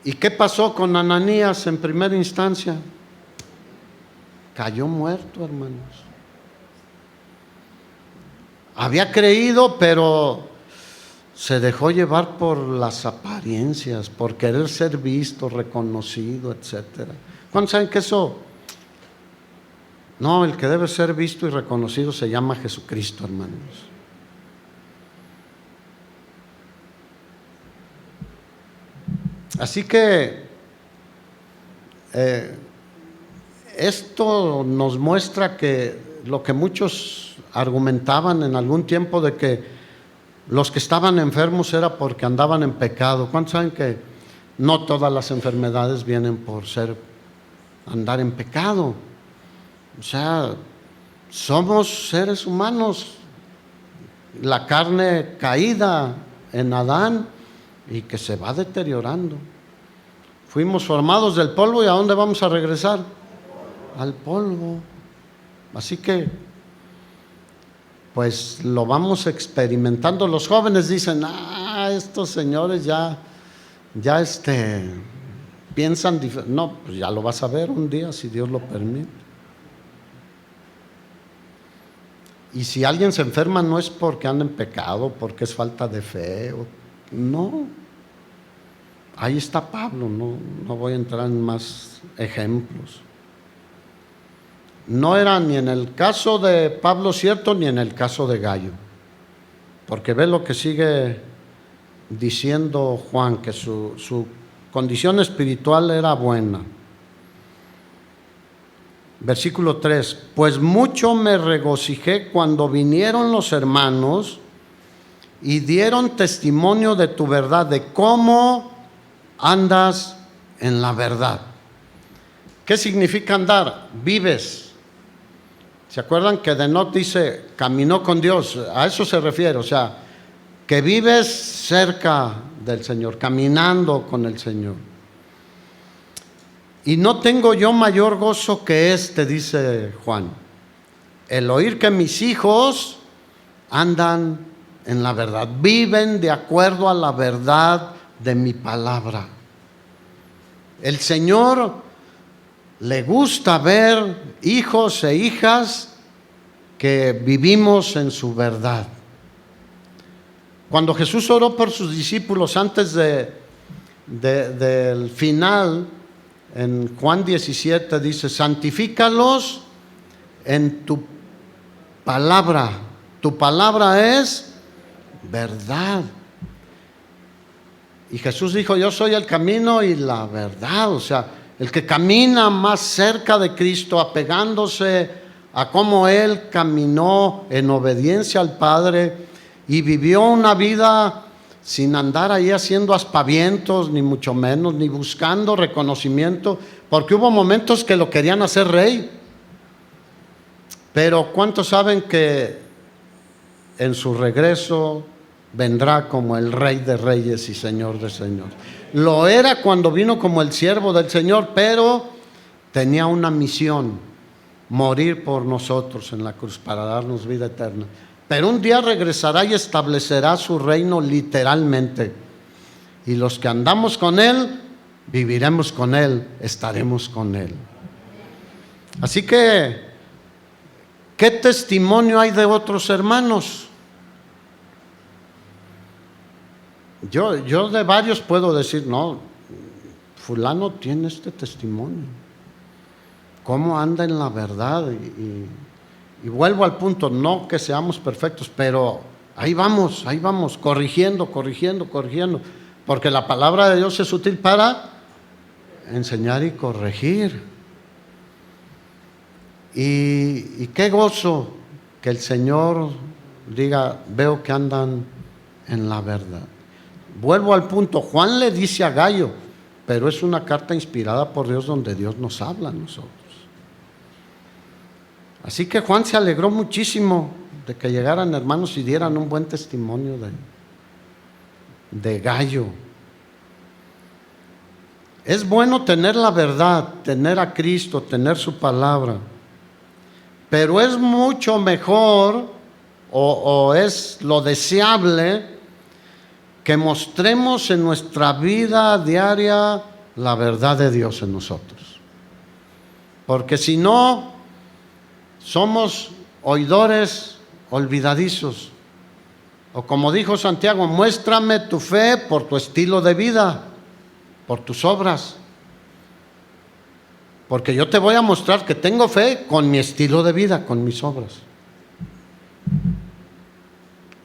¿Y qué pasó con Ananías en primera instancia? Cayó muerto, hermanos. Había creído, pero se dejó llevar por las apariencias, por querer ser visto, reconocido, etcétera. ¿Cuántos saben que eso? No, el que debe ser visto y reconocido se llama Jesucristo, hermanos. Así que esto nos muestra que lo que muchos argumentaban en algún tiempo de que los que estaban enfermos era porque andaban en pecado. ¿Cuántos saben que no todas las enfermedades vienen por andar en pecado? O sea, somos seres humanos, la carne caída en Adán y que se va deteriorando. Fuimos formados del polvo y ¿a dónde vamos a regresar? Al polvo. Así que, pues lo vamos experimentando. Los jóvenes dicen, estos señores ya piensan diferente. No, pues ya lo vas a ver un día, si Dios lo permite. Y si alguien se enferma no es porque anda en pecado, porque es falta de fe, no. Ahí está Pablo, no voy a entrar en más ejemplos. No era ni en el caso de Pablo cierto, ni en el caso de Gallo. Porque ve lo que sigue diciendo Juan, que su condición espiritual era buena. Versículo 3, pues mucho me regocijé cuando vinieron los hermanos y dieron testimonio de tu verdad, de cómo andas en la verdad. ¿Qué significa andar? Vives. ¿Se acuerdan que Enoc dice, caminó con Dios? A eso se refiere, o sea, que vives cerca del Señor, caminando con el Señor. Y no tengo yo mayor gozo que dice Juan, el oír que mis hijos andan en la verdad, viven de acuerdo a la verdad de mi palabra. El Señor le gusta ver hijos e hijas que vivimos en su verdad. Cuando Jesús oró por sus discípulos antes del final, en Juan 17 dice, santifícalos en tu palabra. Tu palabra es verdad. Y Jesús dijo, yo soy el camino y la verdad. O sea, el que camina más cerca de Cristo, apegándose a cómo Él caminó en obediencia al Padre y vivió una vida sin andar ahí haciendo aspavientos, ni mucho menos, ni buscando reconocimiento, porque hubo momentos que lo querían hacer rey. Pero ¿cuántos saben que en su regreso vendrá como el Rey de Reyes y Señor de Señores? Lo era cuando vino como el siervo del Señor, pero tenía una misión, morir por nosotros en la cruz para darnos vida eterna. Pero un día regresará y establecerá su reino literalmente. Y los que andamos con Él, viviremos con Él, estaremos con Él. Así que, ¿qué testimonio hay de otros hermanos? Yo de varios puedo decir, no, fulano tiene este testimonio. cómo anda en la verdad. Y vuelvo al punto, no que seamos perfectos, pero ahí vamos, corrigiendo, porque la palabra de Dios es útil para enseñar y corregir. Y qué gozo que el Señor diga, veo que andan en la verdad. Vuelvo al punto, Juan le dice a Gallo, pero es una carta inspirada por Dios donde Dios nos habla a nosotros. Así que Juan se alegró muchísimo de que llegaran hermanos y dieran un buen testimonio de Gallo. Es bueno tener la verdad, tener a Cristo, tener su palabra, pero es mucho mejor o es lo deseable que mostremos en nuestra vida diaria la verdad de Dios en nosotros. Porque si no, somos oidores olvidadizos. O como dijo Santiago, muéstrame tu fe por tu estilo de vida, por tus obras. Porque yo te voy a mostrar que tengo fe con mi estilo de vida, con mis obras.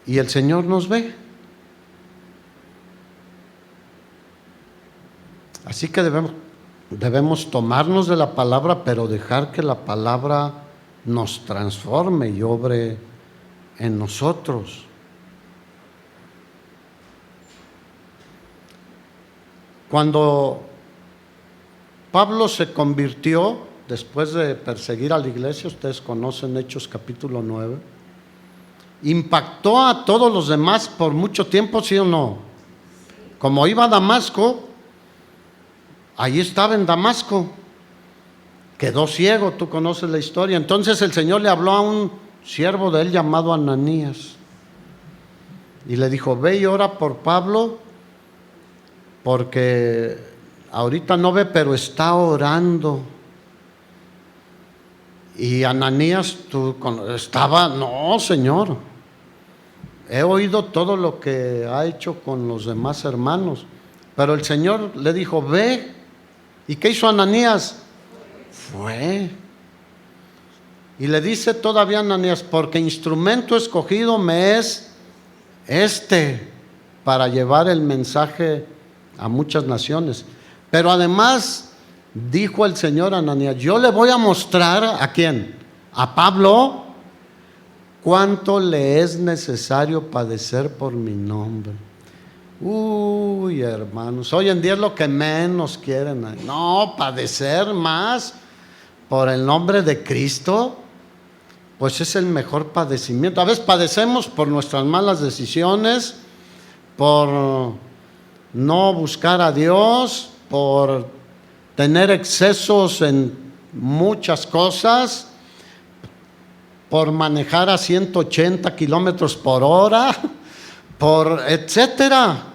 Y el Señor nos ve. Así que debemos tomarnos de la palabra, pero dejar que la palabra nos transforme y obre en nosotros. Cuando Pablo se convirtió, después de perseguir a la iglesia, ustedes conocen Hechos capítulo 9, impactó a todos los demás por mucho tiempo, ¿sí o no? Como iba a Damasco, ahí estaba en Damasco, quedó ciego, tú conoces la historia. Entonces el Señor le habló a un siervo de él llamado Ananías y le dijo, ve y ora por Pablo, porque ahorita no ve, pero está orando. Y Ananías estaba, no, Señor, he oído todo lo que ha hecho con los demás hermanos, pero el Señor le dijo, ve. ¿Y qué hizo Ananías? Fue. Y le dice todavía Ananías, porque instrumento escogido me es para llevar el mensaje a muchas naciones. Pero además dijo el Señor a Ananías, yo le voy a mostrar, ¿a quién? A Pablo, cuánto le es necesario padecer por mi nombre. Uy, hermanos, hoy en día es lo que menos quieren. No, padecer más por el nombre de Cristo, pues es el mejor padecimiento. A veces padecemos por nuestras malas decisiones, por no buscar a Dios, por tener excesos en muchas cosas, por manejar a 180 kilómetros por hora, por etcétera.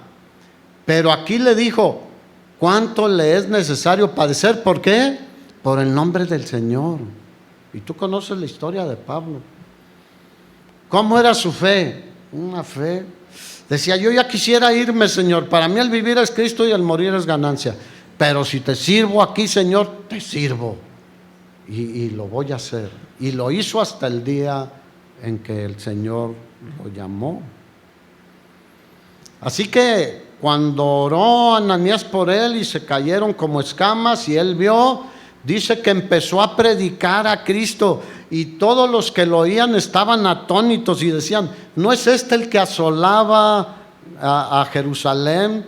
Pero aquí le dijo, ¿cuánto le es necesario padecer? ¿Por qué? Por el nombre del Señor. Y tú conoces la historia de Pablo. ¿Cómo era su fe? Una fe. Decía, yo ya quisiera irme, Señor. Para mí el vivir es Cristo y el morir es ganancia. Pero si te sirvo aquí, Señor, te sirvo. Y lo voy a hacer. Y lo hizo hasta el día en que el Señor lo llamó. Así que cuando oró Ananías por él y se cayeron como escamas y él vio, dice que empezó a predicar a Cristo y todos los que lo oían estaban atónitos y decían, ¿no es este el que asolaba a Jerusalén?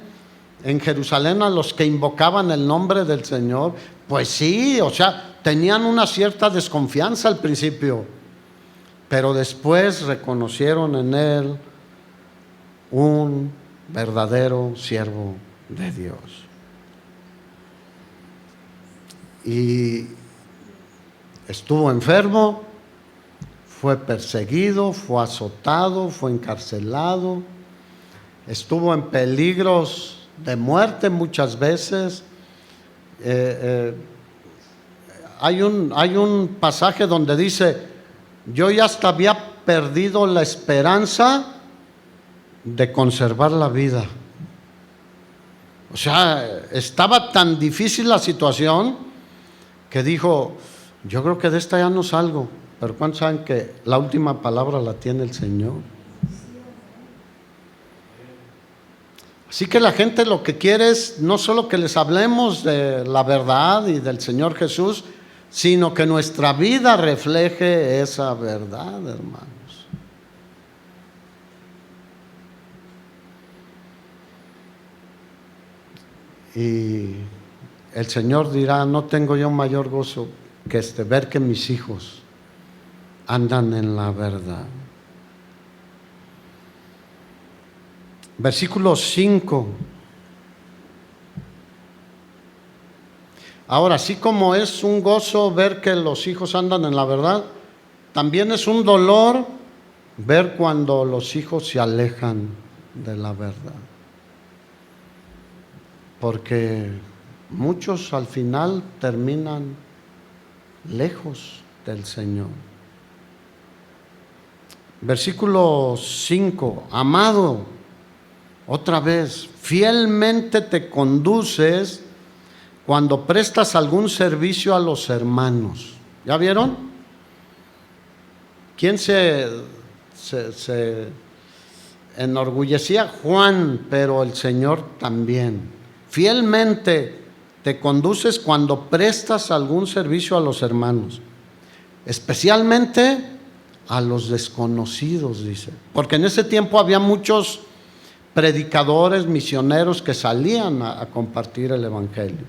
En Jerusalén a los que invocaban el nombre del Señor. Pues sí, o sea, tenían una cierta desconfianza al principio, pero después reconocieron en él un verdadero siervo de Dios. Y estuvo enfermo, fue perseguido, fue azotado, fue encarcelado, estuvo en peligros de muerte muchas veces. Hay un pasaje donde dice, yo ya hasta había perdido la esperanza de conservar la vida. O sea, estaba tan difícil la situación que dijo, Yo creo que de esta ya no salgo, pero ¿cuántos saben que la última palabra la tiene el Señor? Así que la gente lo que quiere es no solo que les hablemos de la verdad y del Señor Jesús, sino que nuestra vida refleje esa verdad, hermanos. Y el Señor dirá: no tengo yo mayor gozo que ver que mis hijos andan en la verdad. Versículo 5. Ahora, así como es un gozo ver que los hijos andan en la verdad, también es un dolor ver cuando los hijos se alejan de la verdad. Porque muchos al final terminan lejos del Señor. Versículo 5. Amado, otra vez, fielmente te conduces cuando prestas algún servicio a los hermanos. ¿Ya vieron? ¿Quién se enorgullecía? Juan, pero el Señor también. Fielmente te conduces cuando prestas algún servicio a los hermanos, especialmente a los desconocidos, dice. Porque en ese tiempo había muchos predicadores, misioneros que salían a compartir el evangelio,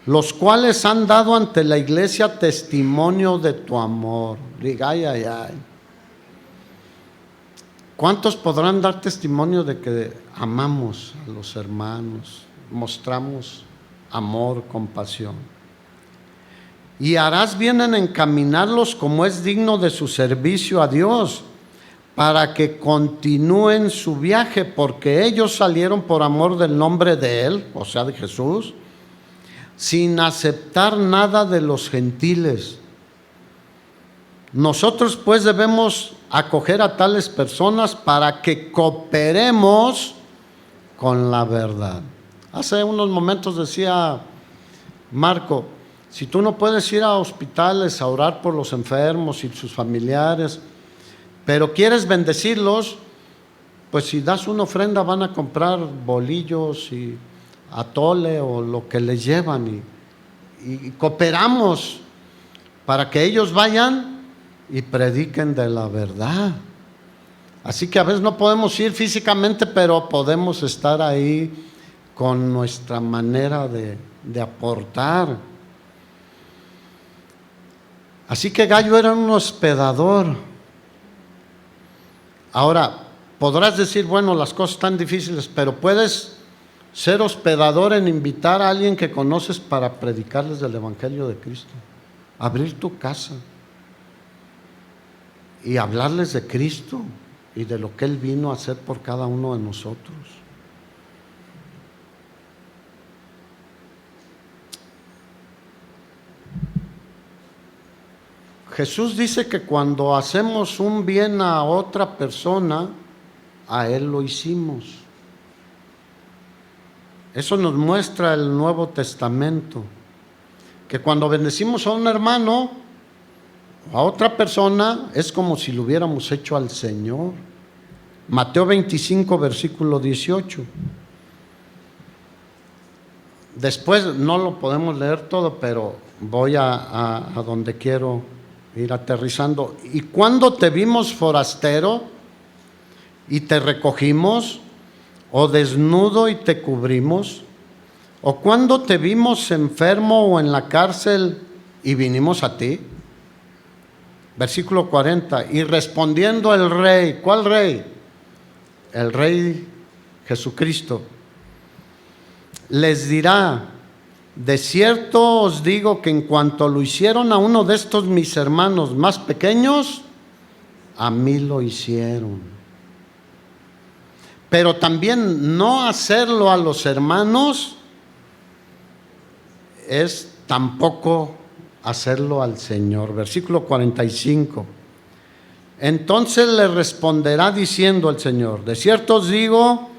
los cuales han dado ante la iglesia testimonio de tu amor. Diga, ay, ay, ay. ¿Cuántos podrán dar testimonio de que amamos a los hermanos, mostramos amor, compasión? Y harás bien en encaminarlos como es digno de su servicio a Dios, para que continúen su viaje, porque ellos salieron por amor del nombre de Él, o sea, de Jesús, sin aceptar nada de los gentiles. Nosotros pues debemos acoger a tales personas para que cooperemos con la verdad. Hace unos momentos decía Marco: si tú no puedes ir a hospitales a orar por los enfermos y sus familiares, pero quieres bendecirlos, pues si das una ofrenda van a comprar bolillos y atole o lo que les llevan, y cooperamos para que ellos vayan y prediquen de la verdad. Así que a veces no podemos ir físicamente, pero podemos estar ahí con nuestra manera de aportar. Así que Gallo era un hospedador. Ahora, podrás decir, bueno, las cosas están difíciles, pero puedes ser hospedador en invitar a alguien que conoces para predicarles del Evangelio de Cristo. Abrir tu casa y hablarles de Cristo y de lo que Él vino a hacer por cada uno de nosotros. Jesús dice que cuando hacemos un bien a otra persona, a Él lo hicimos. Eso nos muestra el Nuevo Testamento, que cuando bendecimos a un hermano o a otra persona, es como si lo hubiéramos hecho al Señor. Mateo 25, versículo 18. Después no lo podemos leer todo, pero voy a donde quiero ir aterrizando. ¿Y cuando te vimos forastero y te recogimos, o desnudo y te cubrimos? ¿O cuando te vimos enfermo o en la cárcel y vinimos a ti? Versículo 40. Y respondiendo el rey, ¿cuál rey? El rey Jesucristo, les dirá: de cierto os digo que en cuanto lo hicieron a uno de estos mis hermanos más pequeños, a mí lo hicieron. Pero también no hacerlo a los hermanos es tampoco hacerlo al Señor. Versículo 45. Entonces le responderá diciendo el Señor: de cierto os digo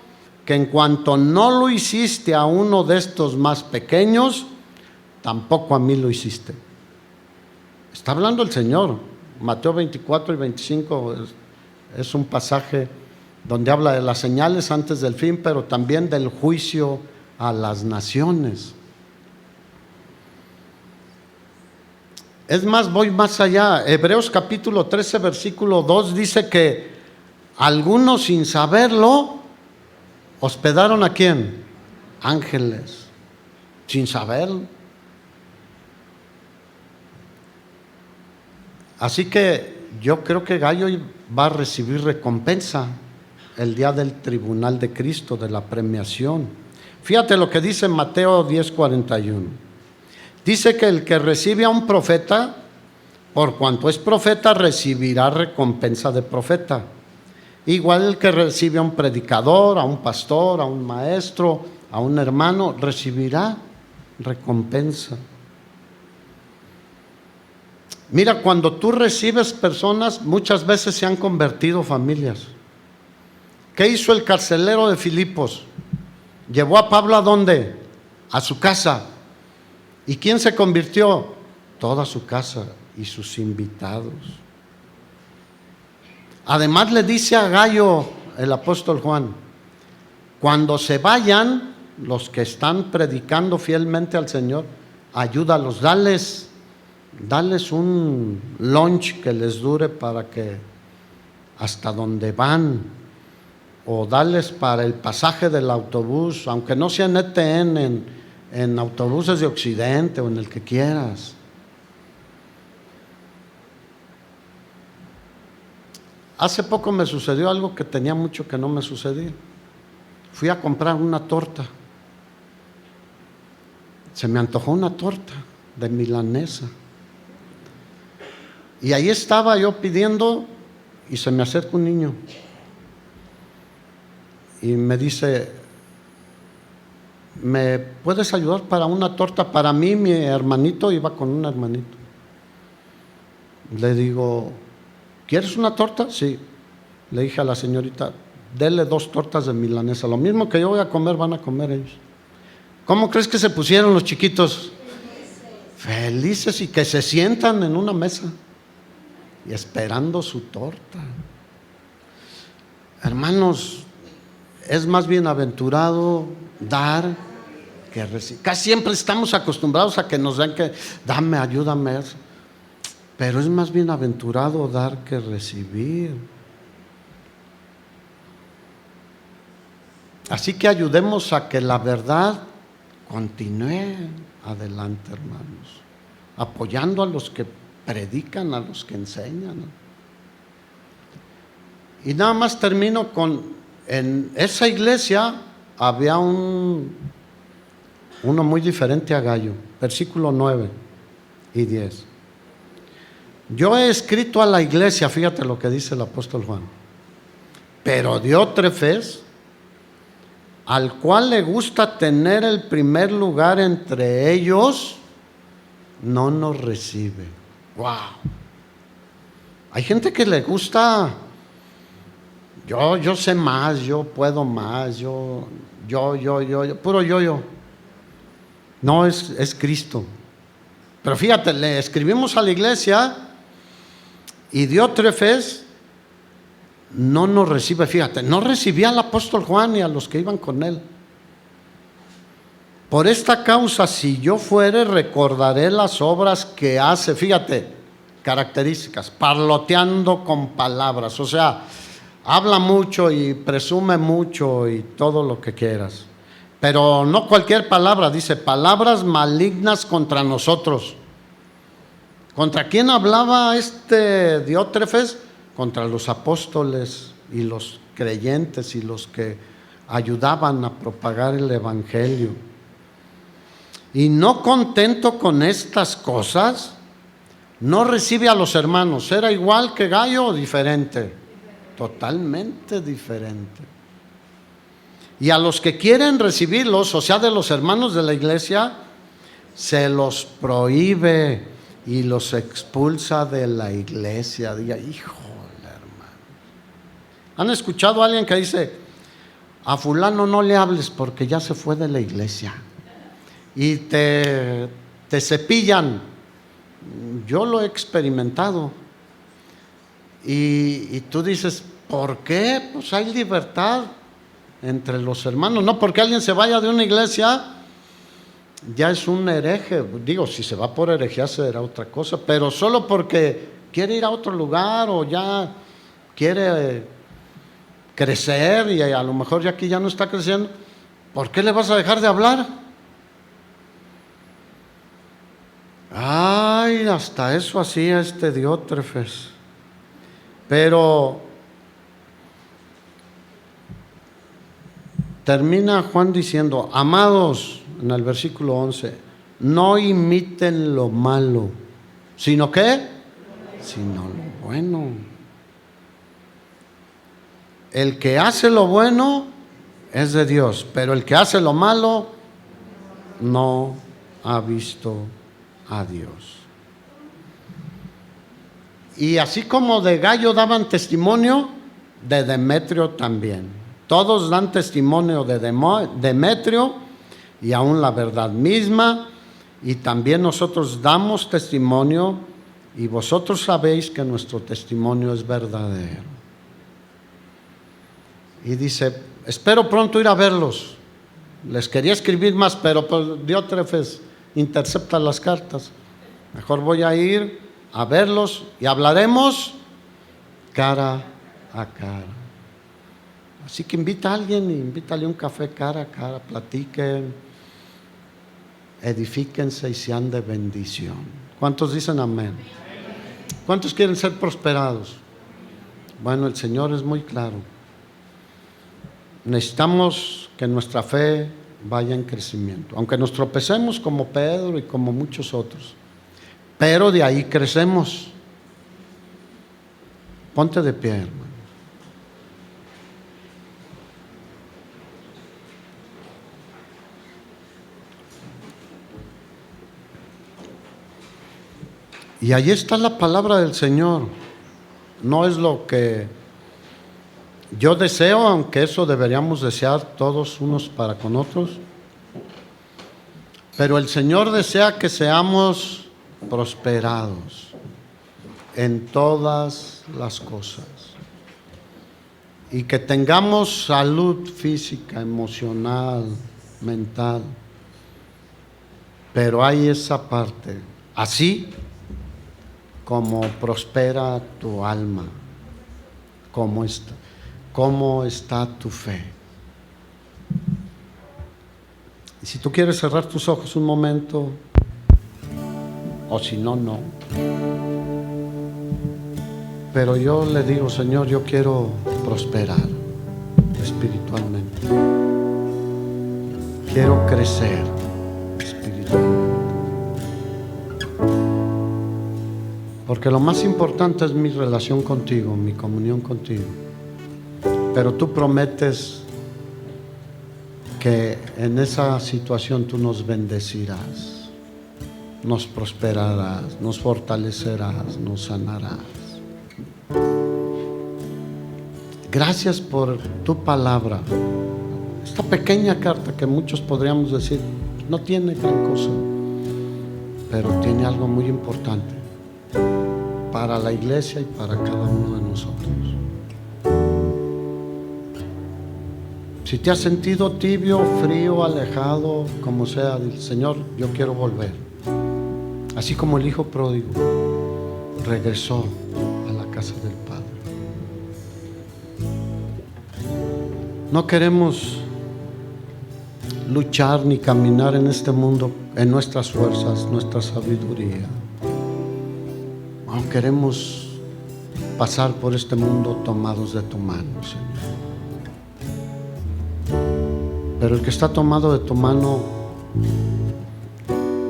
que en cuanto no lo hiciste a uno de estos más pequeños, tampoco a mí lo hiciste. Está hablando el Señor. Mateo 24 y 25 es un pasaje donde habla de las señales antes del fin, pero también del juicio a las naciones. Es más, voy más allá. Hebreos capítulo 13, versículo 2 dice que algunos sin saberlo hospedaron ¿a quién? Ángeles, sin saberlo. Así que yo creo que Gallo va a recibir recompensa el día del tribunal de Cristo, de la premiación. Fíjate lo que dice Mateo 10:41. Dice que el que recibe a un profeta, por cuanto es profeta, recibirá recompensa de profeta. Igual el que recibe a un predicador, a un pastor, a un maestro, a un hermano, recibirá recompensa. Mira, cuando tú recibes personas, muchas veces se han convertido familias. ¿Qué hizo el carcelero de Filipos? Llevó a Pablo ¿a dónde? A su casa. ¿Y quién se convirtió? Toda su casa y sus invitados. Además le dice a Gallo, el apóstol Juan, cuando se vayan los que están predicando fielmente al Señor, ayúdalos, dales un lunch que les dure para que hasta donde van, o dales para el pasaje del autobús, aunque no sea en ETN, en autobuses de Occidente o en el que quieras. Hace poco me sucedió algo que tenía mucho que no me sucedía. Fui a comprar una torta. Se me antojó una torta de milanesa. Y ahí estaba yo pidiendo y se me acerca un niño. Y me dice, ¿me puedes ayudar para una torta? Para mí, mi hermanito iba con un hermanito. Le digo, ¿quieres una torta? Sí. Le dije a la señorita, dele 2 tortas de milanesa. Lo mismo que yo voy a comer, van a comer ellos. ¿Cómo crees que se pusieron los chiquitos? Felices y que se sientan en una mesa y esperando su torta. Hermanos, es más bienaventurado dar que recibir. Casi siempre estamos acostumbrados a que nos den que, dame, ayúdame. Pero es más bienaventurado dar que recibir. Así que ayudemos a que la verdad continúe adelante, hermanos, apoyando a los que predican, a los que enseñan. Y nada más termino con, en esa iglesia había uno muy diferente a Gallo, versículo 9 y 10. Yo he escrito a la iglesia, fíjate lo que dice el apóstol Juan, pero Diótrefes, al cual le gusta tener el primer lugar entre ellos, no nos recibe. ¡Wow! Hay gente que le gusta, yo sé más, yo puedo más, yo, puro yo. No, es Cristo. Pero fíjate, le escribimos a la iglesia y Diótrefes no nos recibe. Fíjate, no recibía al apóstol Juan y a los que iban con él. Por esta causa, si yo fuere, recordaré las obras que hace. Fíjate, características: parloteando con palabras, o sea, habla mucho y presume mucho y todo lo que quieras, pero no cualquier palabra, dice palabras malignas contra nosotros. ¿Contra quién hablaba Diótrefes? Contra los apóstoles y los creyentes y los que ayudaban a propagar el evangelio. Y no contento con estas cosas, no recibe a los hermanos. ¿Era igual que Gallo o diferente? Totalmente diferente. Y a los que quieren recibirlos, o sea, de los hermanos de la iglesia, se los prohíbe y los expulsa de la iglesia. Diga, híjole, hermano. ¿Han escuchado a alguien que dice, a fulano no le hables porque ya se fue de la iglesia? Y te cepillan Yo lo he experimentado. Y tú dices, ¿por qué? Pues hay libertad entre los hermanos. No porque alguien se vaya de una iglesia, ya es un hereje. Digo, si se va por herejía será otra cosa, pero solo porque quiere ir a otro lugar o ya quiere crecer y a lo mejor ya aquí ya no está creciendo, ¿por qué le vas a dejar de hablar? Ay, hasta eso hacía este Diótrefes. Pero termina Juan diciendo, amados, en el versículo 11, no imiten lo malo, sino ¿qué? Sino lo bueno. El que hace lo bueno es de Dios, pero el que hace lo malo no ha visto a Dios. Y así como de Gallo daban testimonio, de Demetrio también. Todos dan testimonio de Demetrio y aún la verdad misma, y también nosotros damos testimonio, y vosotros sabéis que nuestro testimonio es verdadero. Y dice, espero pronto ir a verlos. Les quería escribir más, pero pues Diótrefes intercepta las cartas. Mejor voy a ir a verlos y hablaremos cara a cara. Así que invita a alguien, invítale un café cara a cara, platiquen, edifíquense y sean de bendición. ¿Cuántos dicen amén? ¿Cuántos quieren ser prosperados? Bueno, el Señor es muy claro. Necesitamos que nuestra fe vaya en crecimiento, aunque nos tropecemos como Pedro y como muchos otros, pero de ahí crecemos. Ponte de pie, hermano. Y ahí está la palabra del Señor. No es lo que yo deseo, aunque eso deberíamos desear todos unos para con otros, pero el Señor desea que seamos prosperados en todas las cosas y que tengamos salud física, emocional, mental. Pero hay esa parte, así como prospera tu alma, ¿cómo está tu fe? Y si tú quieres cerrar tus ojos un momento, o si no, no. Pero yo le digo, Señor, yo quiero prosperar espiritualmente. Quiero crecer espiritualmente. Porque lo más importante es mi relación contigo, mi comunión contigo. Pero tú prometes que en esa situación tú nos bendecirás, nos prosperarás, nos fortalecerás, nos sanarás. Gracias por tu palabra. Esta pequeña carta que muchos podríamos decir no tiene gran cosa, pero tiene algo muy importante para la iglesia y para cada uno de nosotros. Si te has sentido tibio, frío, alejado, como sea, dile, Señor, yo quiero volver. Así como el hijo pródigo regresó a la casa del Padre. No queremos luchar ni caminar en este mundo en nuestras fuerzas, nuestra sabiduría. No queremos pasar por este mundo tomados de tu mano, Señor. Pero el que está tomado de tu mano,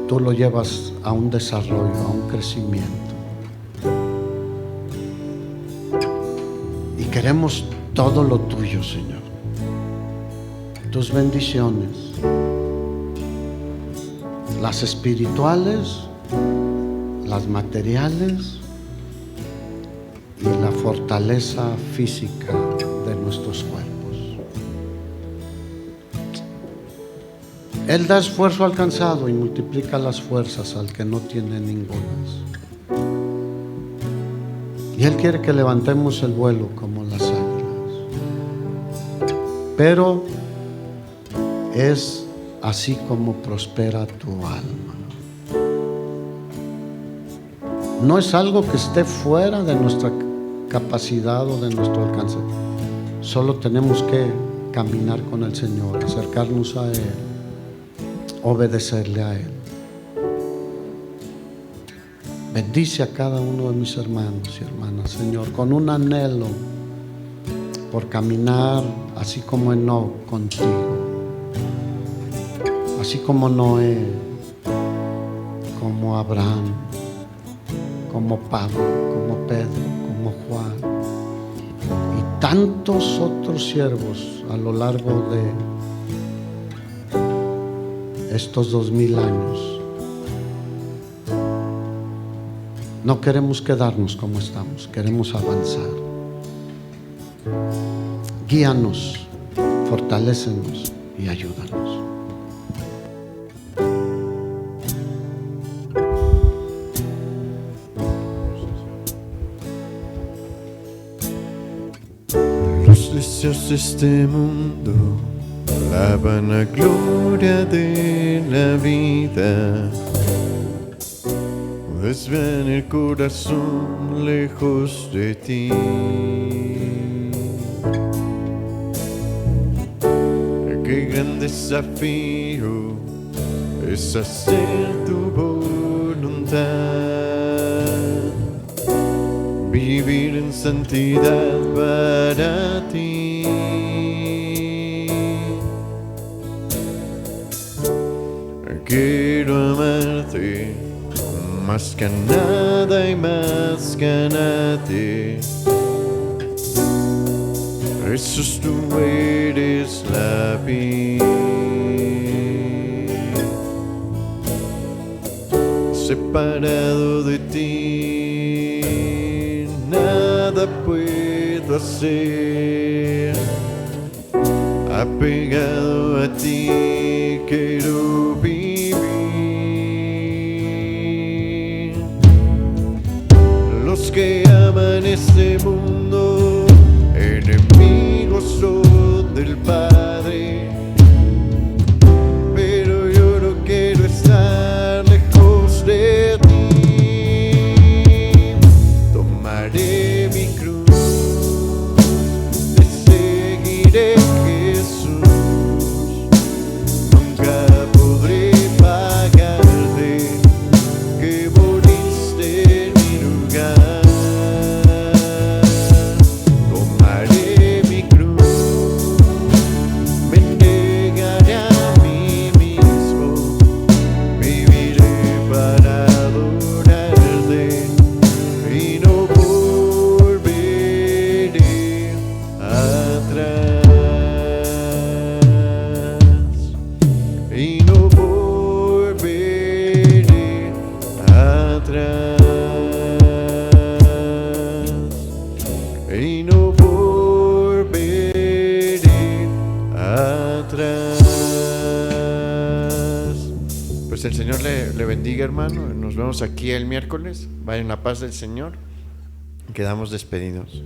tú lo llevas a un desarrollo, a un crecimiento. Y queremos todo lo tuyo, Señor. Tus bendiciones, las espirituales, las materiales y la fortaleza física de nuestros cuerpos. Él da esfuerzo al cansado y multiplica las fuerzas al que no tiene ningunas. Y Él quiere que levantemos el vuelo como las águilas. Pero es así como prospera tu alma. No es algo que esté fuera de nuestra capacidad o de nuestro alcance. Solo tenemos que caminar con el Señor, acercarnos a Él, obedecerle a Él. Bendice a cada uno de mis hermanos y hermanas, Señor, con un anhelo por caminar así como Enoc contigo, así como Noé, como Abraham, como Pablo, como Pedro, como Juan y tantos otros siervos a lo largo de estos 2000 años. No queremos quedarnos como estamos, queremos avanzar. Guíanos, fortalécenos y ayúdanos. Los deseos de este mundo, la vanagloria de la vida, desvían el corazón lejos de ti. Qué gran desafío es hacer tu voluntad, vivir en santidad para ti. Quiero amarte más que a nada y más que a nadie. Jesús, tú eres la vida. Separado de ti, nada puedo hacer. Apegado a ti, quiero vivir. Los que aman este mundo, enemigos son del Padre, pero yo no quiero estar lejos de ti. Tomaré mi cruz, te seguiré, Jesús. Nunca podré pagarte que moriste en mi lugar. Y no volveré atrás. Pues el Señor le bendiga, hermano. Nos vemos aquí el miércoles. Vaya en la paz del Señor. Quedamos despedidos.